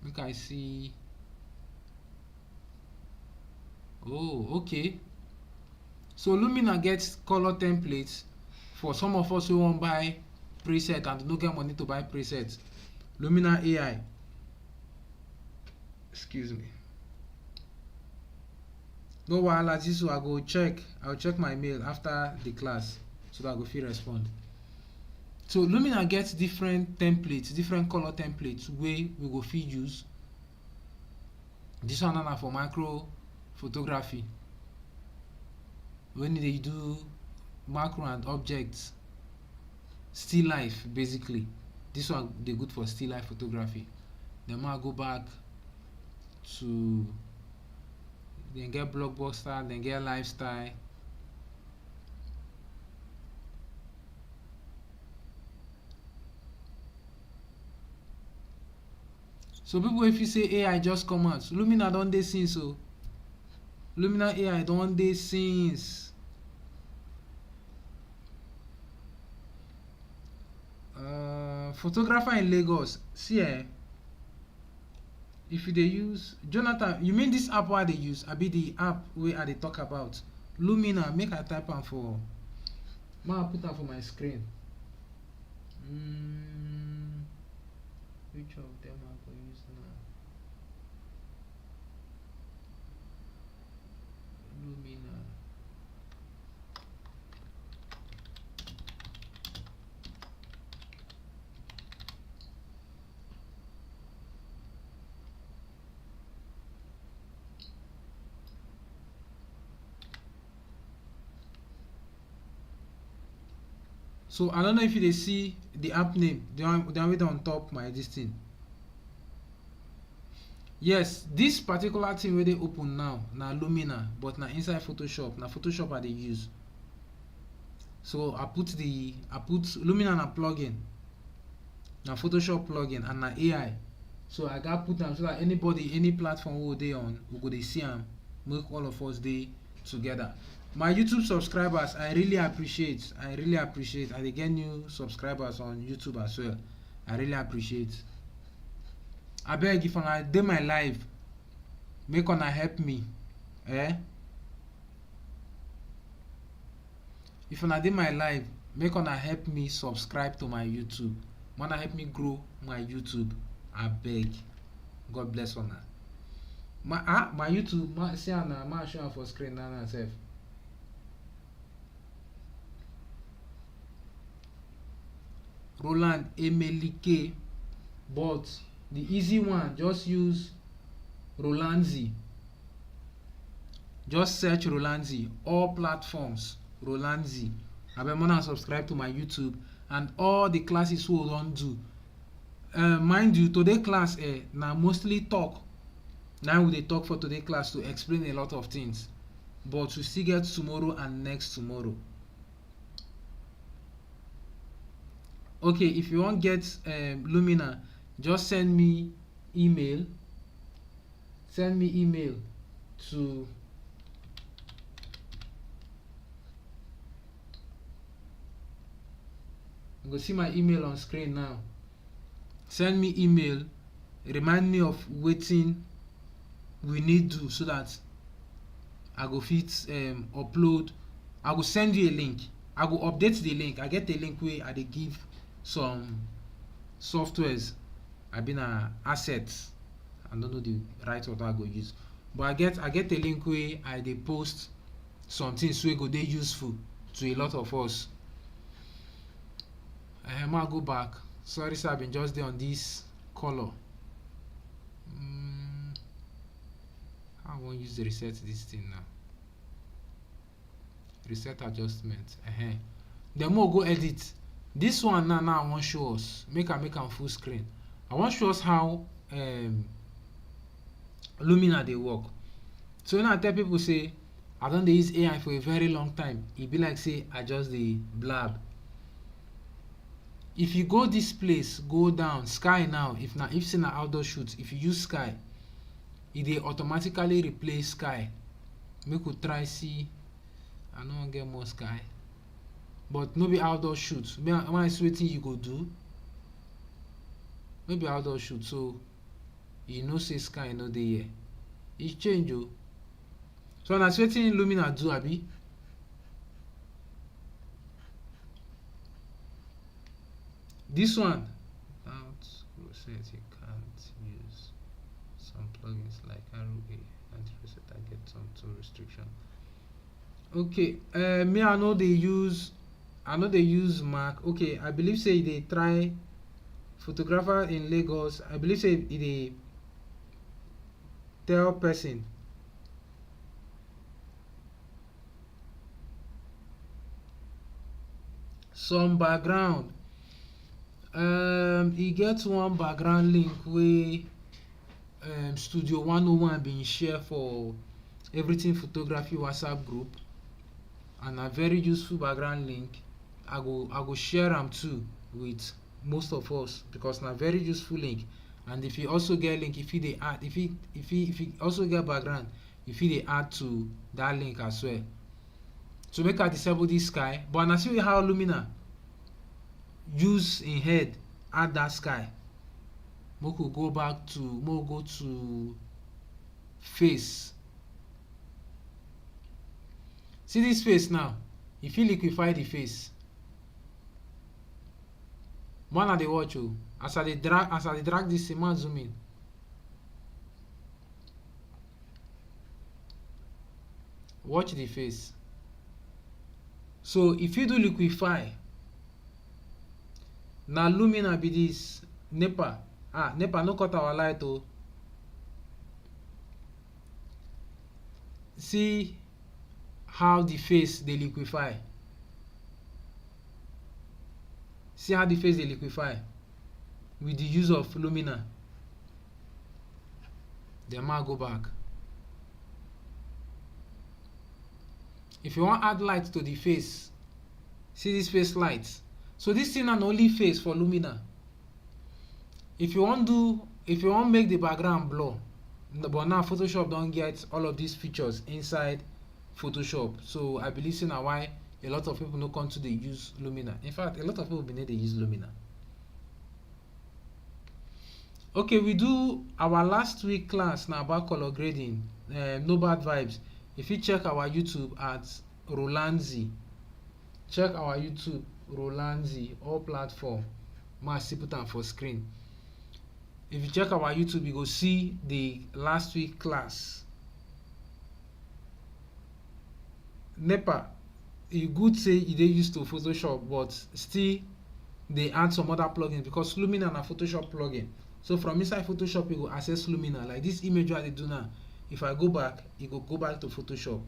Make I see. Oh, okay. So Lumina gets color templates for some of us who wan buy preset and no get money to buy presets. Lumina AI. Excuse me. No wahala, this I go check. I'll check my mail after the class so that I go fit respond. So Lumina gets different templates, different color templates wey we go fit use. This one na for macro photography. When they do macro and objects, still life basically. This one dey good for still life photography. Then I go back to then get blockbuster, then get lifestyle. So people if you say AI just come out, Lumina don dey since so. Lumina AI don dey since. Photographer in Lagos, see if you dey use Jonathan, you mean this app wey I dey use? Abi the app wey I dey talk about? Lumina, make I type am for. Make I put am for my screen. Which of them I go use now? Lumina. So I don't know if you dey see the app name, the one wey on top my this thing. Yes, this particular thing wey dey open now na Lumina, but na inside Photoshop. Na Photoshop I dey use. So I put Lumina na plugin, na Photoshop plugin, and na AI. So I got put am so that anybody, any platform we dey on, we go dey see am, make all of us dey together. My YouTube subscribers, I really appreciate. I dey get new subscribers on YouTube as well. I really appreciate. Abeg if una dey my live, make una help me. If una dey my live, make una help me subscribe to my YouTube. Wanna help me grow my YouTube? Abeg. God bless una. My YouTube, see am na, ma show am for screen now sef. Roland Emelike, but the easy one, just use Rolandzi. Just search Rolandzi, all platforms, Rolandzi. Abeg una subscribe to my YouTube and all the classes we don do. Mind you, today class na mostly talk. Now we dey talk for today class to explain a lot of things, but we still get tomorrow and next tomorrow. Okay, if you wan get Lumina, just send me email. Send me email to you go see my email on screen now. Send me email, remind me of wetin we need do so that I go fit upload. I go send you a link. I go update the link. I get a link where I dey give some softwares. I been assets. I don't know the right word I go use, but I get a link where I dey post some things wey go dey useful to a lot of us. I go back. Sorry sir, I been just dey on this color. I wan use the reset this thing now. Reset adjustment. Then we'll go edit. This one now I want show us. Make am full screen. I want show us how um Lumina dey work. So when I tell people say I don dey use AI for a very long time, e be like say I just dey blab. If you go this place, go down sky now, if say na outdoor shoot, if you use sky, e dey automatically replace sky. Make we try see. I no wan get more sky, but no be outdoor shoot. When I see wetin you go do, no be outdoor shoot, so you know say sky no dey here. E change o. So na wetin Lumina do, abi? This one, says you can't use some plugins like RGB antivirus that get some tool restriction. Okay, me I know they use Mac. Okay, I believe say they try photographer in Lagos. I believe say they tell person some background. E get one background link wey Studio 101 been share for everything photography WhatsApp group, and a very useful background link. I go share am too with most of us because na very useful link. And if you also get link, if you add, if you also get background, if you add to that link as well. So make I disable this sky, but na see how Lumina use in head add that sky. Make we go to face. See this face now. If you liquefy the face, man, I dey watch you. As I dey drag this, man zoom in. Watch the face. So if you do liquefy, na Lumina be this. NEPA no cut our light o. See how the face dey liquefy. See how the face dey liquefy with the use of Lumina. Then ma go back. If you want add light to the face, see this face light. So this thing na only face for Lumina. If you want make the background blur, but now Photoshop don't get all of these features inside Photoshop. So I believe na why a lot of people no come to dey use Lumina. In fact, a lot of people been dey use Lumina. Okay, we do our last week class now about color grading. No bad vibes. If you check our YouTube at Rolanzi, check our YouTube Rolanzi, all platform. Must put them for screen. If you check our YouTube, you go see the last week class. NEPA, e good say e dey used to Photoshop, but still they add some other plugins because Lumina na Photoshop plugin. So from inside Photoshop, you go access Lumina. Like this image I dey do now. If I go back, it go back to Photoshop.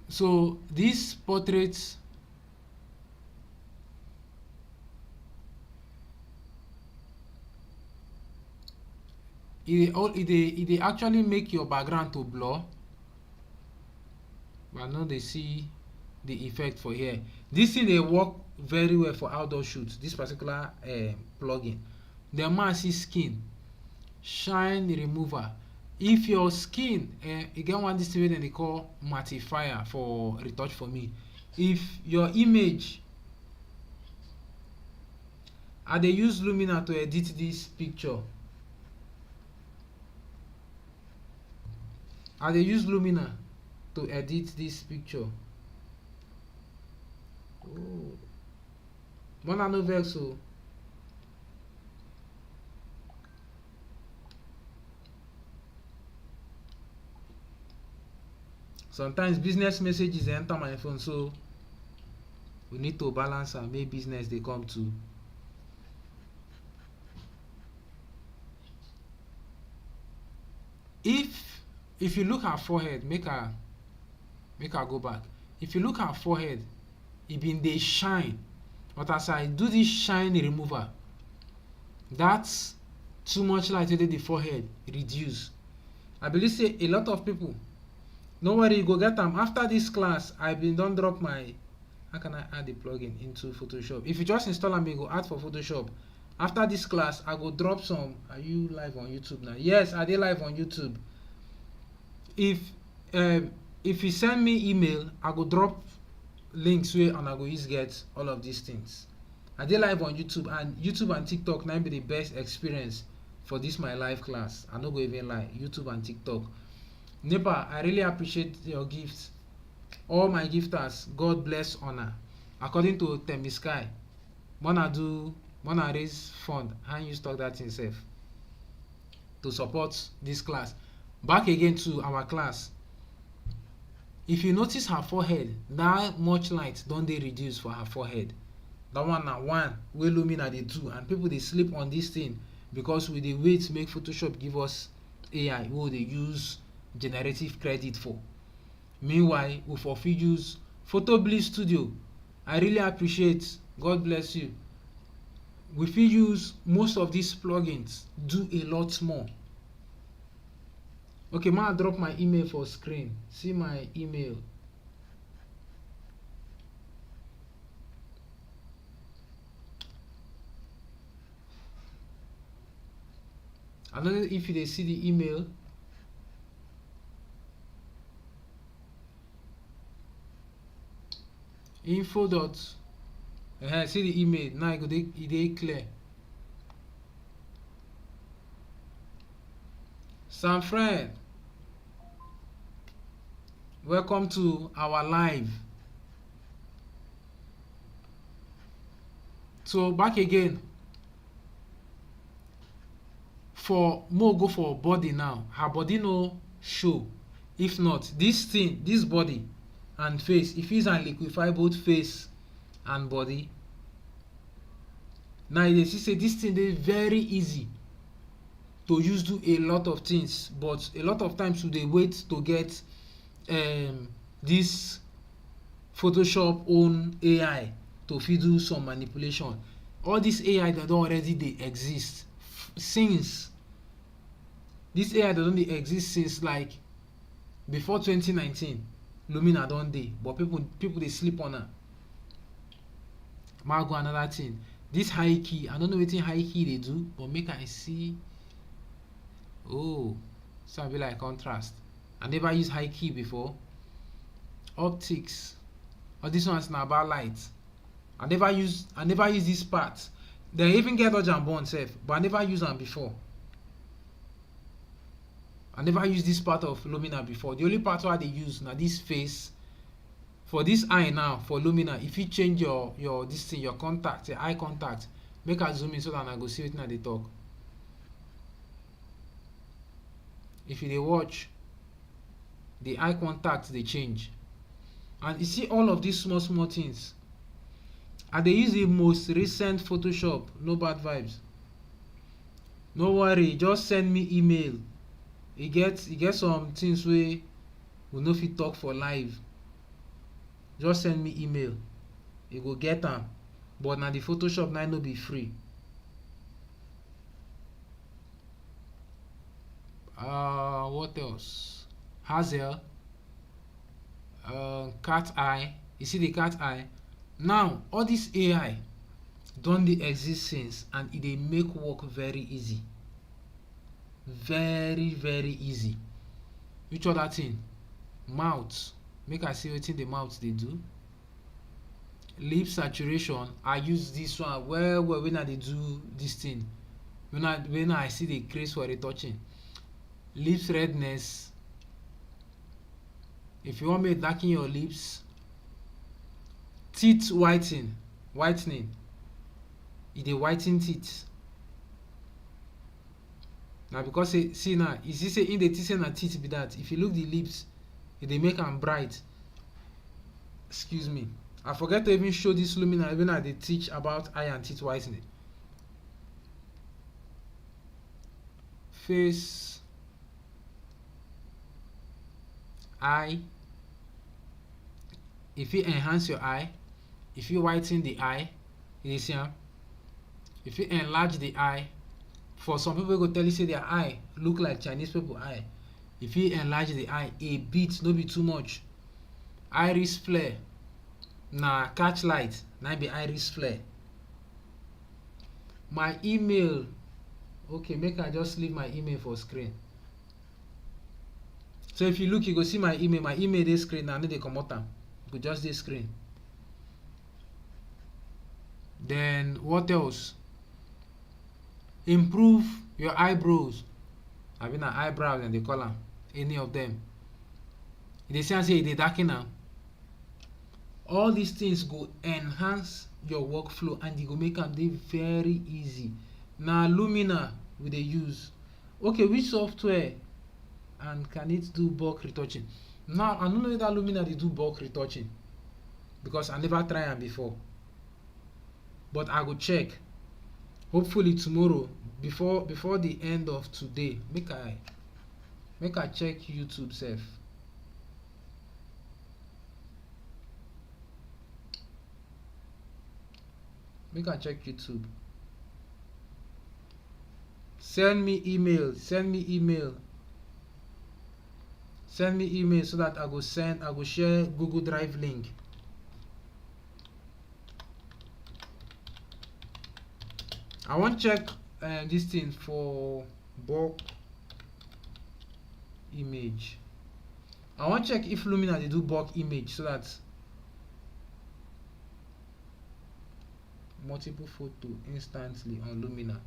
So these portraits, it actually make your background to blur, but now they see the effect for here. This thing they work very well for outdoor shoots. This particular plugin. The man see skin shine remover. If your skin you get one this thing they call mattifier for retouch for me. If your image, I dey use Lumina to edit this picture. I dey use Lumina to edit this picture. Oh, Mona no vex o. Sometimes business messages enter my phone, so we need to balance and make business they come to. If you look at forehead, make her go back. If you look at forehead, it been they shine, but as I do this shine remover, That's too much light wey dey the forehead reduce. I believe say a lot of people, no worry, you go get am after this class. I been don drop my, how can I add the plugin into Photoshop? If you just install am, you go add for Photoshop. After this class, I go drop some. Are you live on YouTube now? Yes, I dey live on YouTube. If you send me email, I go drop links wey una go use get all of these things. I dey live on YouTube, and YouTube and TikTok na be the best experience for this my live class. I no go even lie, YouTube and TikTok. NEPA, I really appreciate your gifts. All my gifters, God bless honor. According to Temi Sky, wanna raise fund, and use talk that himself to support this class. Back again to our class. If you notice her forehead, that much light don dey reduce for her forehead. That one na one wey Lumina dey do, and people dey sleep on this thing because we dey wait make Photoshop give us AI wey we dey use generative credit for. Meanwhile, we for fit use Photobly Studio. I really appreciate, God bless you. We fit use most of these plugins, do a lot more. Okay, ma drop my email for screen. See my email. I don't know if you dey see the email. Info dot. See the email. Now it dey clear. Sam friend, welcome to our live. So back again. For more go for body now. Her body no show. If not, this thing, this body and face, if it's an liquefy both face and body. Now you see say this thing dey very easy to use, do a lot of things, but a lot of times we dey wait to get this Photoshop own AI to fit do some manipulation. All this AI that don already dey exist since. This AI that don dey exist since like before 2019. Lumina don dey, but people dey sleep on her. Ma go another thing. This high key, I don't know wetin high key dey do, but make I see. Oh, so I be like contrast. I never use high key before. Optics. Oh, this one's na about light. I never use this part. They even get dodge and burn sef, but I never use them before. I never use this part of Lumina before. The only part where I dey use na this face. For this eye now, for Lumina, if you change your this thing, your contact, your eye contact, make I zoom in so that I go see wetin I dey talk. If you dey watch, the eye contact dey change. And you see all of these small things. I dey use the most recent Photoshop, no bad vibes. No worry, just send me email. E get some things wey we no fit talk for live. Just send me email. You go get am. But na the Photoshop na no be free. What else? Hazel. Cat eye. You see the cat eye? Now, all this AI don dey exist since, and e dey make work very easy. Very easy. Which other thing? Mouth. Make I see wetin the mouth dey do. Lip saturation. I use this one well when I dey do this thing. When I see the craze for retouching. Lips redness. If you want me to darken your lips. Teeth whitening. E dey whiten teeth. Now because see now, you see say in the teeth na teeth be that. If you look the lips, e dey make am bright. Excuse me. I forget to even show this Lumina when I dey teach about eye and teeth whitening. Face, eye. If you enhance your eye, if you whiten the eye, you see am. If you enlarge the eye, for some people go tell you say their eye look like Chinese people eye. If you enlarge the eye a bit, no be too much. Iris flare na catch light, na be iris flare. My email, okay, make I just leave my email for screen. So if you look, you go see my email. My email dey screen now, no dey comot am. You go just dey screen. Then what else? Improve your eyebrows. I mean, eyebrows and they call them any of them. They say they darken am. All these things go enhance your workflow and they go make am dey very easy. Now Lumina we dey use. Okay, which software and can it do bulk retouching? Now I don't know that Lumina dey do bulk retouching because I never try am before. But I go check. Hopefully tomorrow before the end of today. Make I check YouTube sef. Make I check YouTube. Send me email so that I go share Google Drive link. I want check this thing for bulk image. I want check if Lumina they do bulk image so that multiple photo instantly on Lumina.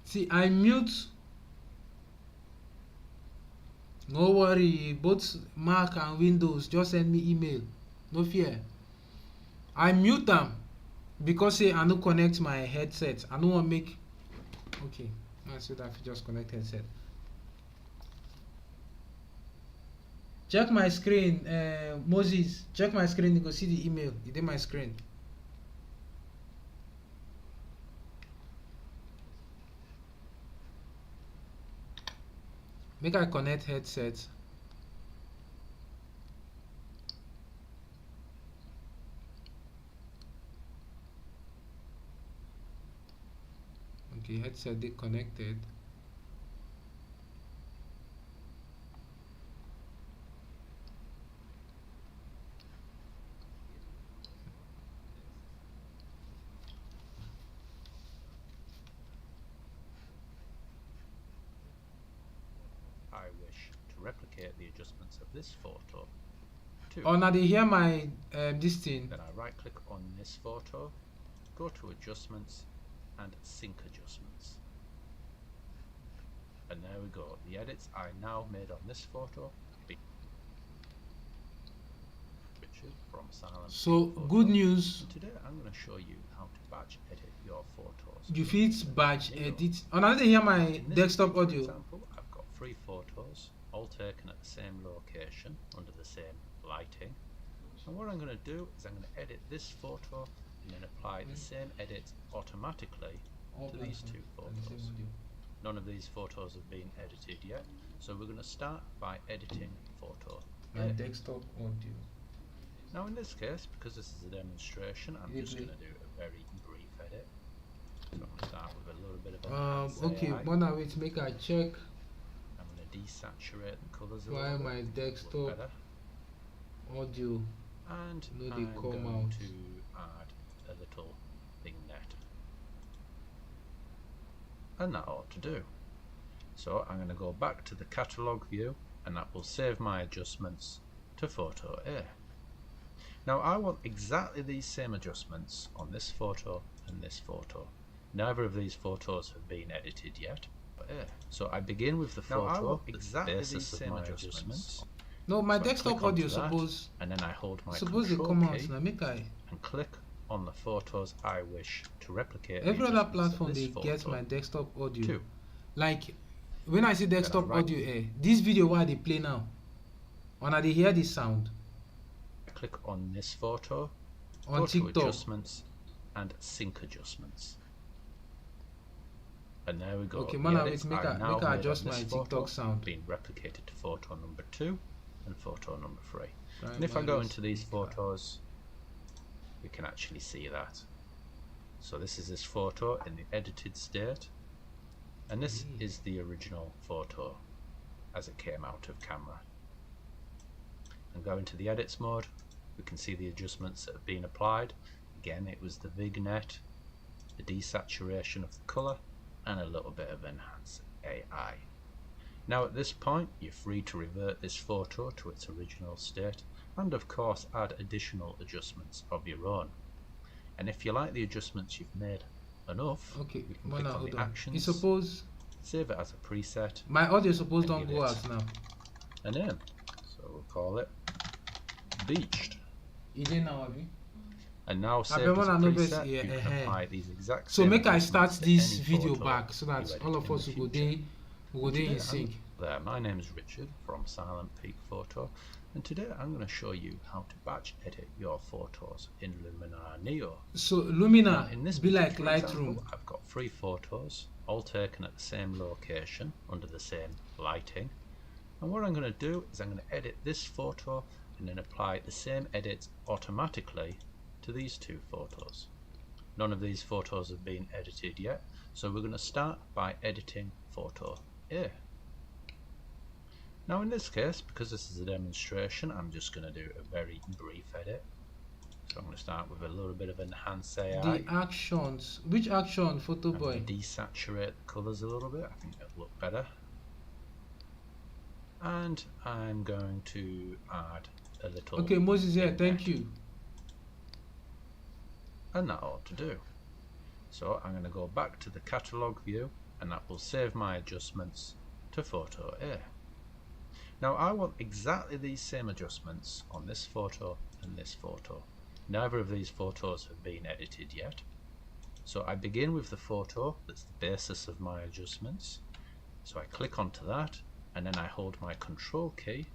See, I mute. No worry, both Mac and Windows, just send me email. No fear. I mute them because say I no connect my headset. I don't want make. Okay, I said I just connect headset. Check my screen, Moses. Check my screen. You go see the email. It's in my screen. Make I connect headset. Okay, headset disconnected. I wish to replicate the adjustments of this photo too. Oh, now they hear my this thing. Then I right click on this photo, go to adjustments and sync adjustments. And there we go. The edits I now made on this photo from silent. So good news. Today I'm going to show you how to batch edit your photos. You fit batch edit. Oh, now they hear my desktop audio. For example, I've got 3 photos, all taken at the same location under the same lighting. And what I'm going to do is I'm going to edit this photo and then apply the same edit automatically to these 2 photos. None of these photos have been edited yet, so we're going to start by editing photo My desktop audio. Now in this case, because this is a demonstration, I'm just going to do a very brief edit. So I'm going to start with a little bit of okay, one now wait, make I check I'm going to desaturate the colours a why little my bit, desktop audio and no I'm they come going out. to add a little vignette. And that ought to do. So I'm going to go back to the catalogue view and that will save my adjustments to photo A. Now I want exactly these same adjustments on this photo and this photo. Neither of these photos have been edited yet. So I begin with the photo, exactly these same adjustments. No, my So desktop audio suppose and then I hold my suppose they control come out key now. Make I and click on the photos I wish to replicate. every the other adjustments of platform this they get photo my desktop audio. too. Like when I say desktop right- audio, this video why they play now. When I they hear this sound Click on this photo, on go to TikTok. adjustments and sync adjustments. And there we go. Okay, The man, edits make I now I made adjust on this my photo TikTok sound. being replicated to photo number 2 and photo number 3. And if I Primary go into these speaker. photos, we can actually see that. So this is this photo in the edited state, and this is the original photo as it came out of camera. And go into the edits mode, we can see the adjustments that have been applied. Again, it was the vignette, the desaturation of the colour, and a little bit of enhance AI. Now at this point, you're free to revert this photo to its original state, and of course add additional adjustments of your own. And if you like the adjustments you've made enough, Okay, you can click on the actions, you suppose save it as a preset, my audio suppose and don't give go it out now. a name. So we'll call it Beached. Is it now, Abi? And now I saved as a remember preset, yeah, you can apply these exact So same make I start adjustments to this any video photo back so that you edit all of in us the will go future. there in Today, sync. There, my name is Richard from Silent Peak Photo, and today I'm going to show you how to batch edit your photos in Luminar Neo. So Lumina Now, in this be like particular Lightroom. example, I've got 3 photos, all taken at the same location, under the same lighting. And what I'm going to do is I'm going to edit this photo and then apply the same edits automatically to these 2 photos. None of these photos have been edited yet, so we're going to start by editing photo A. Now in this case, because this is a demonstration, I'm just going to do a very brief edit. So I'm going to start with a little bit of enhance AI. The actions. Which action, photo I'm boy? going to desaturate the colours a little bit. I think it'll look better. And I'm going to add a little. Okay, Moses here, vignette. thank you. And that ought to do. So I'm going to go back to the catalogue view, and that will save my adjustments to photo A. Now I want exactly these same adjustments on this photo and this photo. Neither of these photos have been edited yet. So I begin with the photo that's the basis of my adjustments. So I click onto that, and then I hold my control key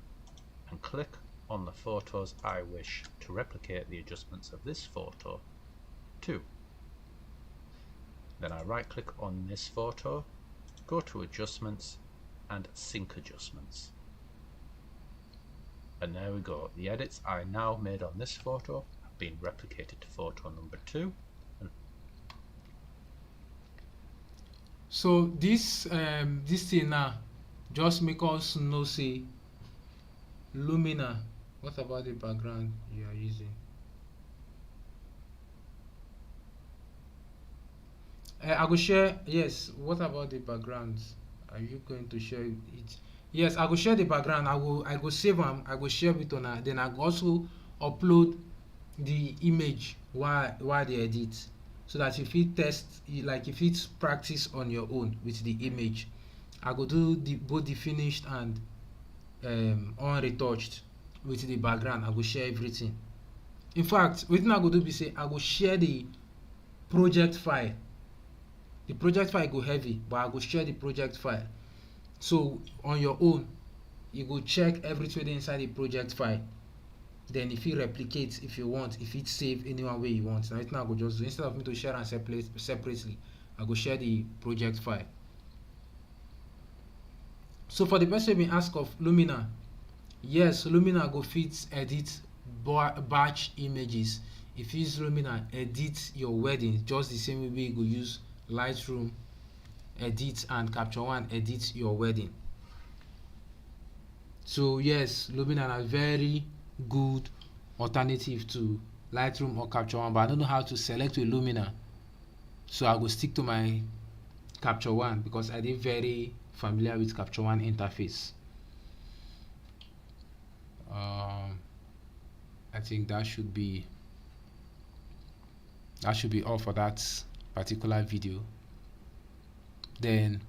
and click on the photos I wish to replicate the adjustments of this photo to. Then I right click on this photo, go to adjustments and sync adjustments. And there we go. The edits I now made on this photo have been replicated to photo number 2. So this thing now just make us know say Lumina. What about the background you are using? I will share. Yes. What about the backgrounds? Are you going to share it? Yes, I will share the background. I go save them. I will share it on. Then I go also upload the image while they edit, so that if it test, like if it's practice on your own with the image, I go do both the finished and unretouched with the background. I go share everything. In fact, wetin I go do be say I go share the project file. The project file go heavy, but I go share the project file. So on your own, you go check everything inside the project file. Then if you replicate, if you want, if it save anyone way you want. Now it now go just do, instead of me to share and separately, I go share the project file. So for the person we ask of Lumina, yes, Lumina go fit edit batch images. If you use Lumina, edit your wedding just the same way you go use Lightroom edit and Capture One edit your wedding. So yes, Lumina is a very good alternative to Lightroom or Capture One, but I don't know how to select a Lumina, so I will stick to my Capture One because I did very familiar with Capture One interface. I think that should be all for that particular video. Then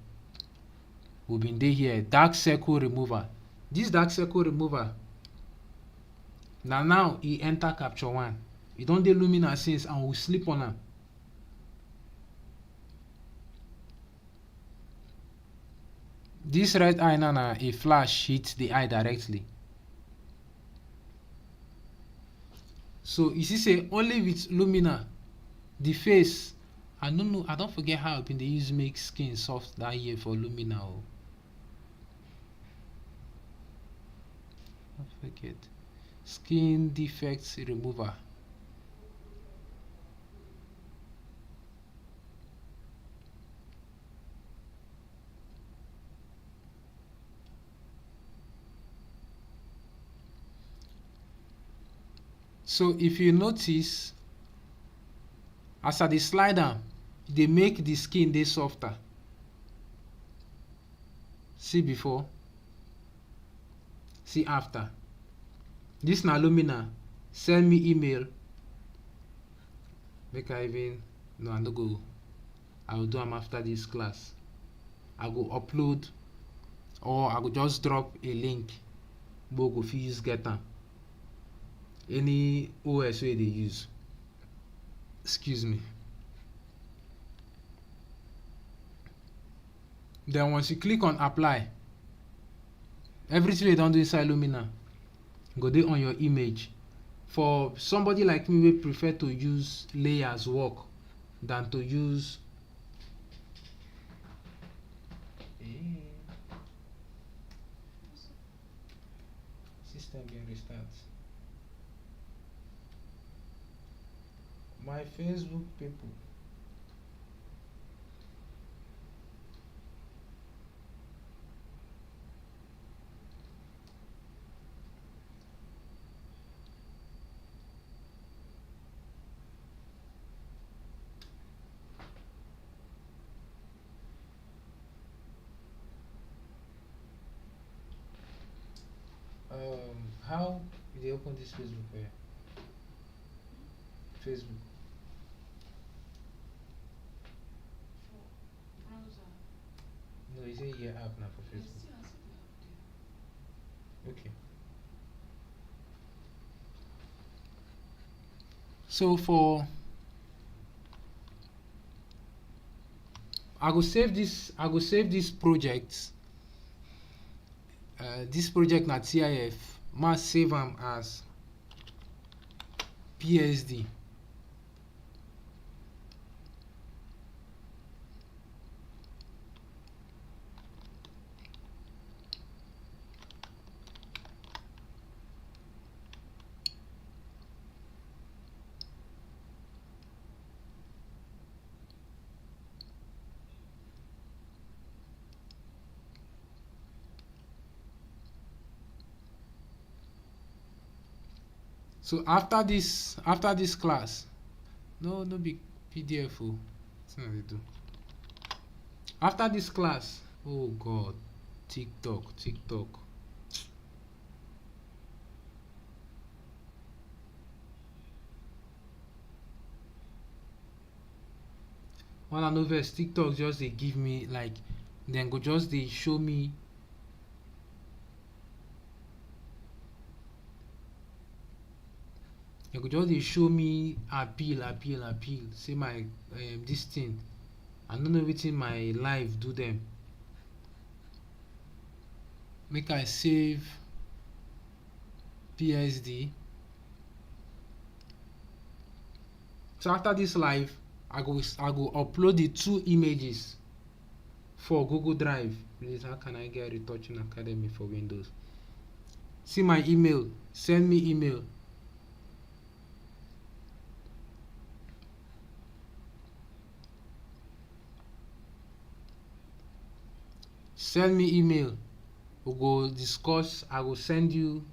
we've been there here, dark circle remover. This dark circle remover now he enter Capture One. You don't do Lumina since and we sleep on am. This red eye now a flash hits the eye directly. So you see say only with Lumina The face, I don't know, I don't forget how been they use make skin soft that year for Lumina. I forget. Skin defects remover. So if you notice, as I dey slide am, they make the skin dey softer. See before, see after. This na Lumina. Send me email. Make I even, no, I no go. I will do am after this class. I go upload, or I go just drop a link. Bo go fit use get am. Any OS wey dey use. Excuse me. Then once you click on apply, everything you don do inside Lumina go dey on your image. For somebody like me wey prefer to use layers work than to use system get restart. My Facebook people. How did they open this Facebook for you? Facebook. No, is it your app now for Facebook? Okay. So for I go save this project. This project na TIF. Must save am as PSD. So after this class, no be PDF. That's not what they do. After this class, oh God, TikTok. One I know verse TikTok just they give me like, then go just they show me. They go just they show me appeal. Say my this thing. I don't know wetin my life do them. Make I save PSD. So after this live, I go upload the 2 images for Google Drive. Please, how can I get Retouching Academy for Windows? See my email. Send me email. Send me email. We go discuss. I will send you.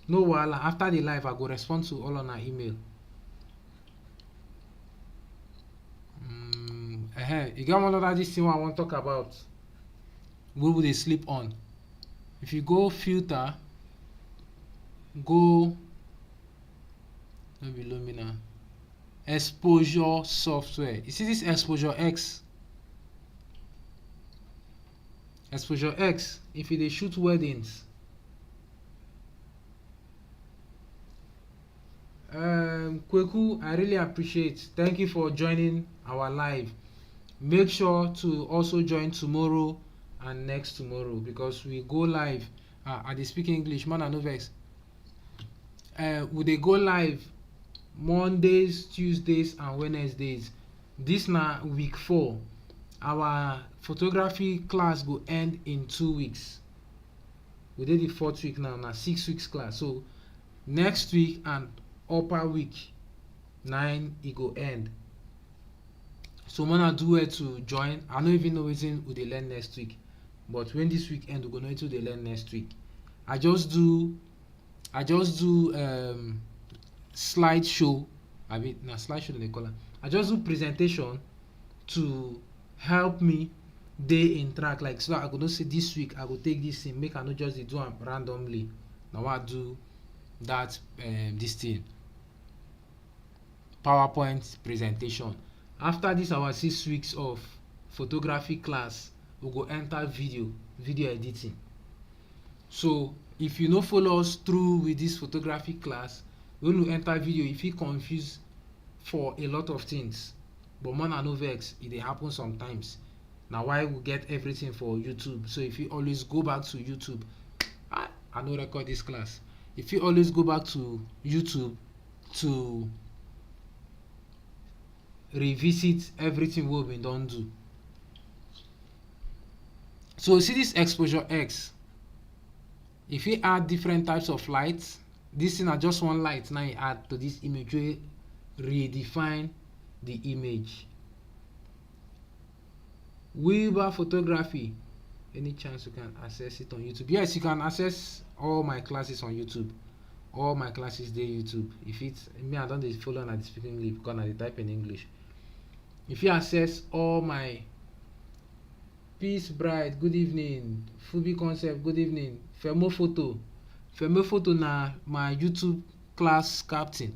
No wahala. After the live, I go respond to all on our email. You got one other this thing I want to talk about. Where would they sleep on? If you go filter, go maybe Lumina, exposure software. You see this exposure X? Exposure X, if they shoot weddings, Kweku, I really appreciate. Thank you for joining our live. Make sure to also join tomorrow and next tomorrow because we go live. I dey speak English, man, I no vex. We dey go live Mondays, Tuesdays and Wednesdays. This na week 4. Our photography class go end in 2 weeks. We did the 4th week now, na 6 weeks class. So next week and upper week 9 e go end. So una do well to join. I no even know wetin we dey learn next week, but when this week end we go know wetin we dey learn next week. I just do slideshow. I mean na slideshow they call am. I just do presentation to help me dey in track, like so that I go know say this week I go take this thing, make I no just dey do am randomly. Na why I do that this thing, PowerPoint presentation. After this our 6 weeks of photography class, we go enter video editing. So if you no follow us through with this photography class, when we enter video you fit confuse for a lot of things, but man no vex, e dey happen sometimes. Na why we get everything for YouTube. So if you always go back to YouTube, I no record this class. If you always go back to YouTube to revisit everything wey we don do. So see this exposure X, if you add different types of lights, this thing na just one light now you add to this image wey redefine the image. Weaver photography, any chance you can access it on YouTube? Yes, you can access all my classes on YouTube. All my classes dey YouTube. If it's me, I don dey follow na the speaking lip because I dey type in English. If you access all my Peace Bride, good evening. Fubi Concept, good evening. Femo Photo na my YouTube class captain.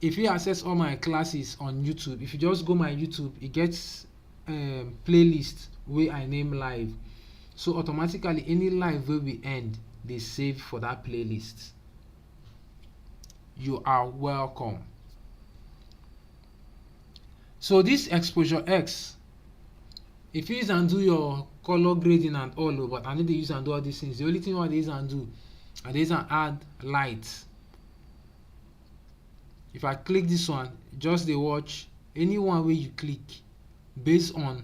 If you access all my classes on YouTube, if you just go my YouTube, it gets playlist wey I name live. So automatically any live wey we end, they save for that playlist. You are welcome. So this exposure X, if you use and do your color grading and all, but I need to use and do all these things. The only thing I dey use and do, I dey use and add light. If I click this one, just dey watch any one wey you click based on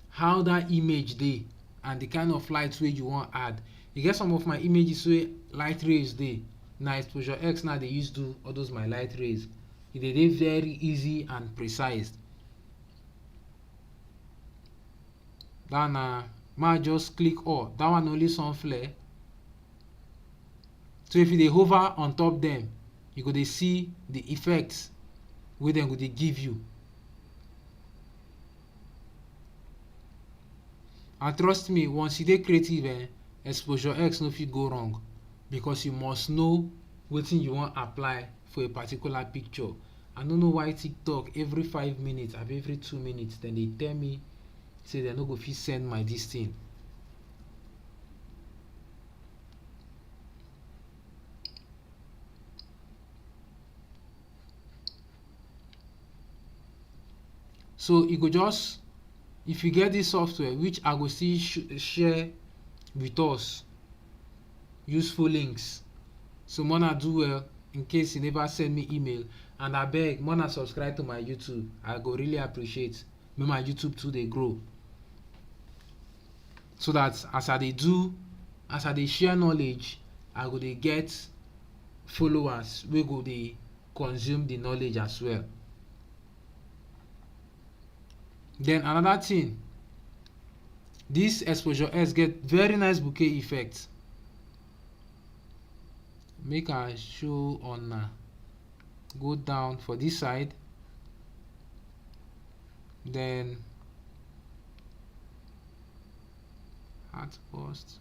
how that image dey and the kind of light wey you want add. You get some of my images wey light rays dey. Na exposure X now they use do all those my light rays. It dey very easy and precise. That na just click all. That one only sun flare. So if you dey hover on top them, you go dey see the effects wey dem go dey give you. And trust me, once you dey creative, exposure X no fit go wrong, because you must know wetin you wan apply for a particular picture. I no know why TikTok every 5 minutes or every 2 minutes then they tell me say they no go fit send my this thing. So you go just, if you get this software, which I go still share with us, useful links. So Mona do well in case you never send me email, and I beg Mona subscribe to my YouTube. I go really appreciate. Make my YouTube too they grow, so that as I dey share knowledge, I go dey get followers wey go dey consume the knowledge as well. Then another thing, this exposure S get very nice bouquet effect. Make I show on go down for this side, then heart post.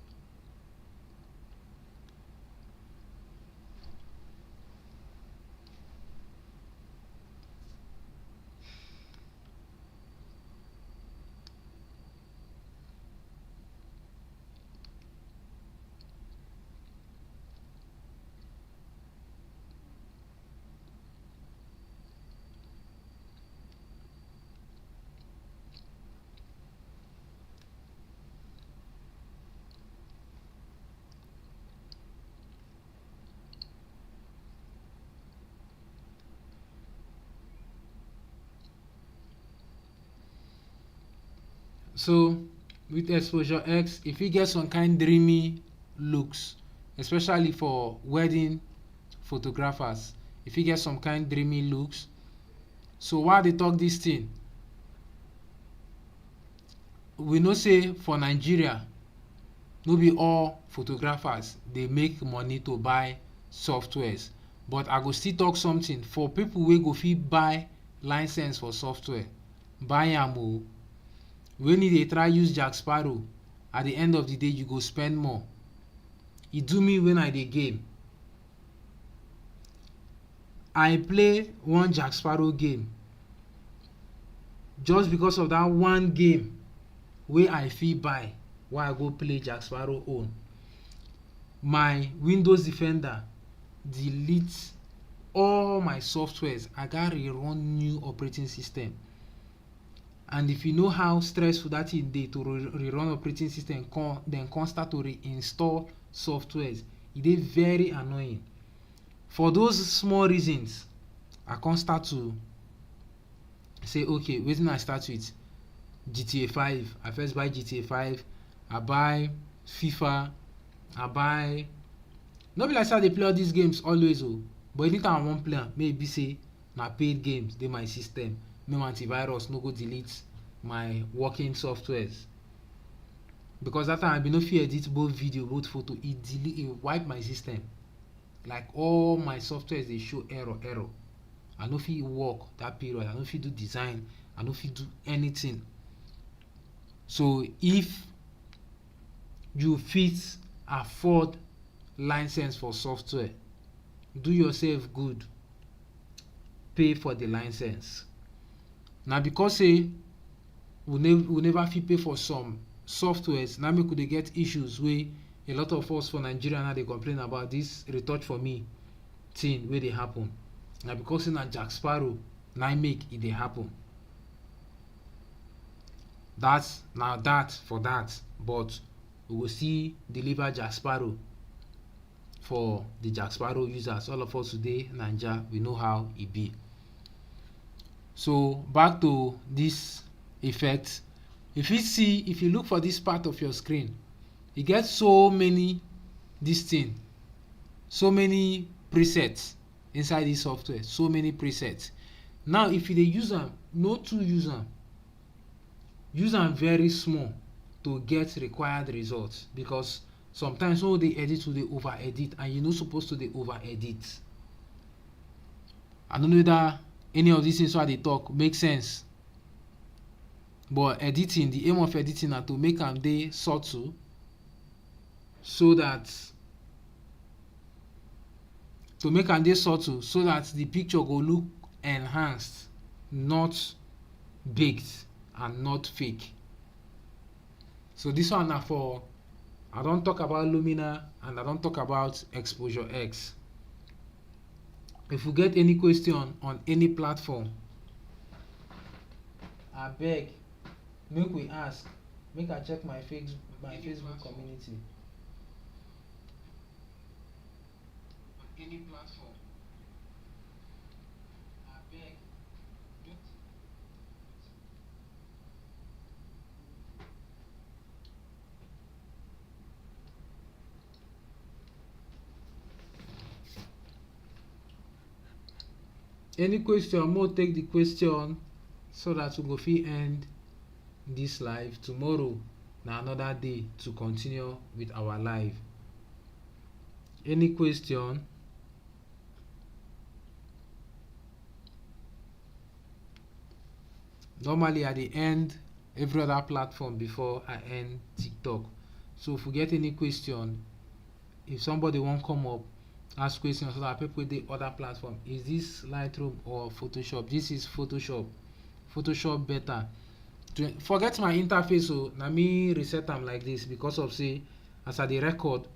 So with exposure X, if you get some kind dreamy looks, especially for wedding photographers, if you get some kind dreamy looks. So why they talk this thing? We know say for Nigeria, no be all photographers dey make money to buy softwares, but I go still talk something for people wey go fit buy license for software. Buy am o. When you dey try use Jack Sparrow, at the end of the day you go spend more. E do me when I dey game. I play one Jack Sparrow game just because of that one game wey I fit buy, why I go play Jack Sparrow own. My Windows Defender delete all my softwares. I got rerun new operating system. And if you know how stressful that thing dey to rerun operating system, then come start to reinstall softwares, e dey very annoying. For those small reasons, I come start to say, okay, wetin I start with? GTA 5. I first buy GTA 5. I buy FIFA. I buy. No be like say I dey play all these games always o, but anytime I wan play am, make e be say na paid games dey my system. Make antivirus no go delete my working softwares. Because that time I bin no fit edit both video, both photo. E wipe my system. Like all my softwares dey show error. I no fit work that period. I no fit do design. I no fit do anything. So if you fit afford license for software, do yourself good, pay for the license. Na because say we never fit pay for some softwares, na make we dey get issues wey a lot of us for Nigeria now dey complain about this retouch for me thing wey dey happen. Na because say na Jack Sparrow na make e dey happen. That's now that for that, but we will still deliver Jack Sparrow for the Jack Sparrow users. All of us today, Naija, we know how it be. So back to this effect. If you look for this part of your screen, you get so many so many presets inside this software. So many presets. Now, if you dey use them, no too use them. Use am very small to get required results, because sometimes when they edit, to dey over edit, and you no supposed to dey over edit. I don't know whether any of these things wey I dey talk make sense, but editing, the aim of editing na to make am dey subtle, so that the picture go look enhanced, not baked and not fake. So this one na for, I don't talk about Lumina and I don't talk about Exposure X. If you get any question on any platform, I beg, make we ask, make I check my Facebook community. On any platform, I beg. Any question, more take the question so that we go fit end this live. Tomorrow na another day to continue with our live. Any question? Normally I dey end every other platform before I end TikTok. So if we get any question, if somebody won't come up, ask questions so that people dey other platform. Is this Lightroom or Photoshop? This is Photoshop. Photoshop better. Forget my interface, so na me reset am like this because of say as I dey record,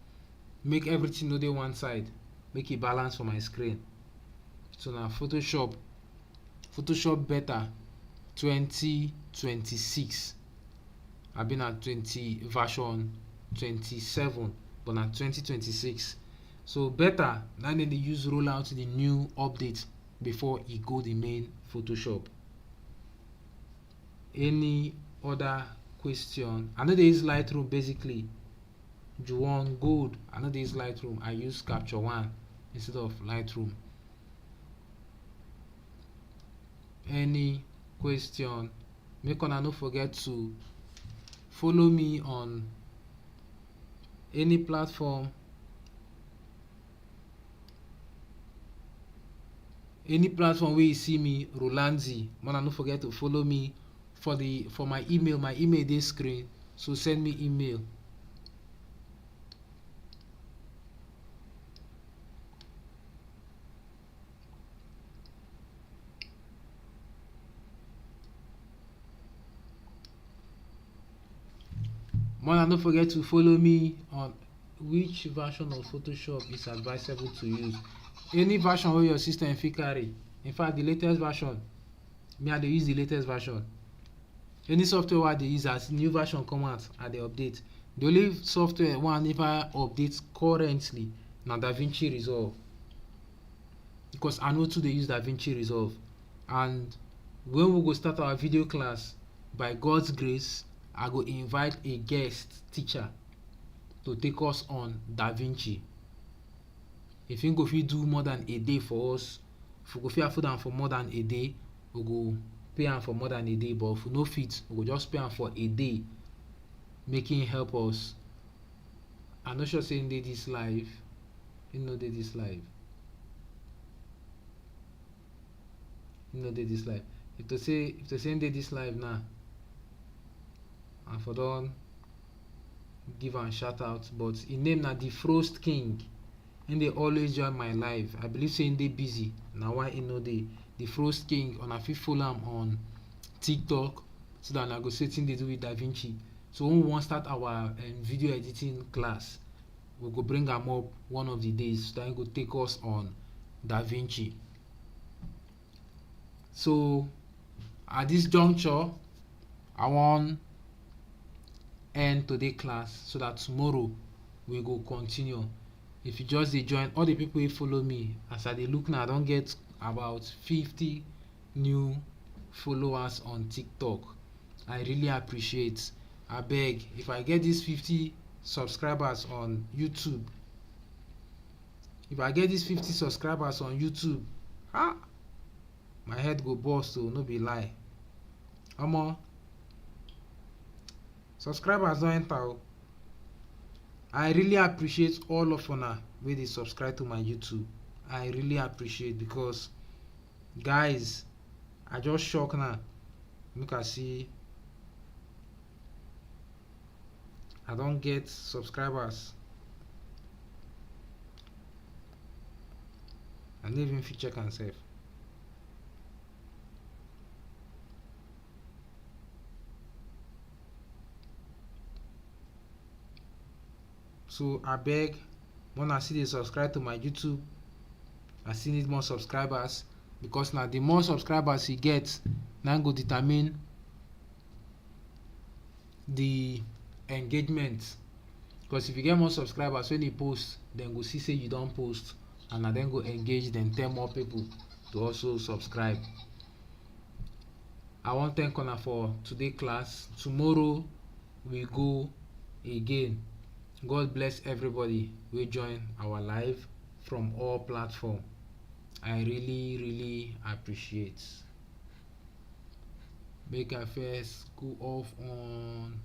make everything no dey one side, make it balance for my screen. So now Photoshop better 2026. I've been at version 27, but now 2026. So better now they use roll out the new update before it go the main Photoshop. Any other question. I know they use Lightroom basically. Juwon Gold. I know they use Lightroom. I use Capture One instead of Lightroom. Any question? Make una no forget to follow me on any platform. Any platform where you see me, Rolanzi. Una no forget to follow me for my email. My email this screen. So send me email. Una don't forget to follow me on which version of Photoshop is advisable to use. Any version where your system fit carry. In fact, the latest version, me I dey use the latest version. Any software wey I dey use as new version come out, I dey update. The only software wey I never update currently na DaVinci Resolve, because I no too dey use DaVinci Resolve. And when we go start our video class, by God's grace, I go invite a guest teacher to take us on DaVinci. If him go fit do more than a day for us, if we go fit afford am for more than a day, we go pay am for more than a day. But if we no fit, we go just pay am for a day, make him help us. I'm not sure say him dey this live. Him no dey this live. Him no dey this live. If to say him dey this live now, and for don give am shout out, but him name na the Frost King. Him dey always join my live. I believe say him dey busy, na why him no dey. The Frost King, una fit follow am on TikTok so that una go see wetin dey do with DaVinci. So when we wan start our video editing class, we go bring am up one of the days so that him go take us on DaVinci. So at this juncture, I wan end today class so that tomorrow we go continue. If you just dey join, all the people wey follow me, as I dey look now, I don get about 50 new followers on TikTok. I really appreciate. Abeg, if I get these 50 subscribers on YouTube, my head go burst, no be lie. Omo, subscribers don enter. I really appreciate all of una wey dey subscribe to my YouTube. I really appreciate, because guys, I just shock now. Make I see, I don get subscribers. I no even fit check am sef. So abeg, una still dey subscribe to my YouTube. I still need more subscribers, because na the more subscribers you get, na go determine the engagement. Because if you get more subscribers, when you post, dem go see say you don post, and na dem go engage, dem tell more people to also subscribe. I wan thank una for today class. Tomorrow we go again. God bless everybody wey join our live from all platform. I really appreciate. Make I first go off on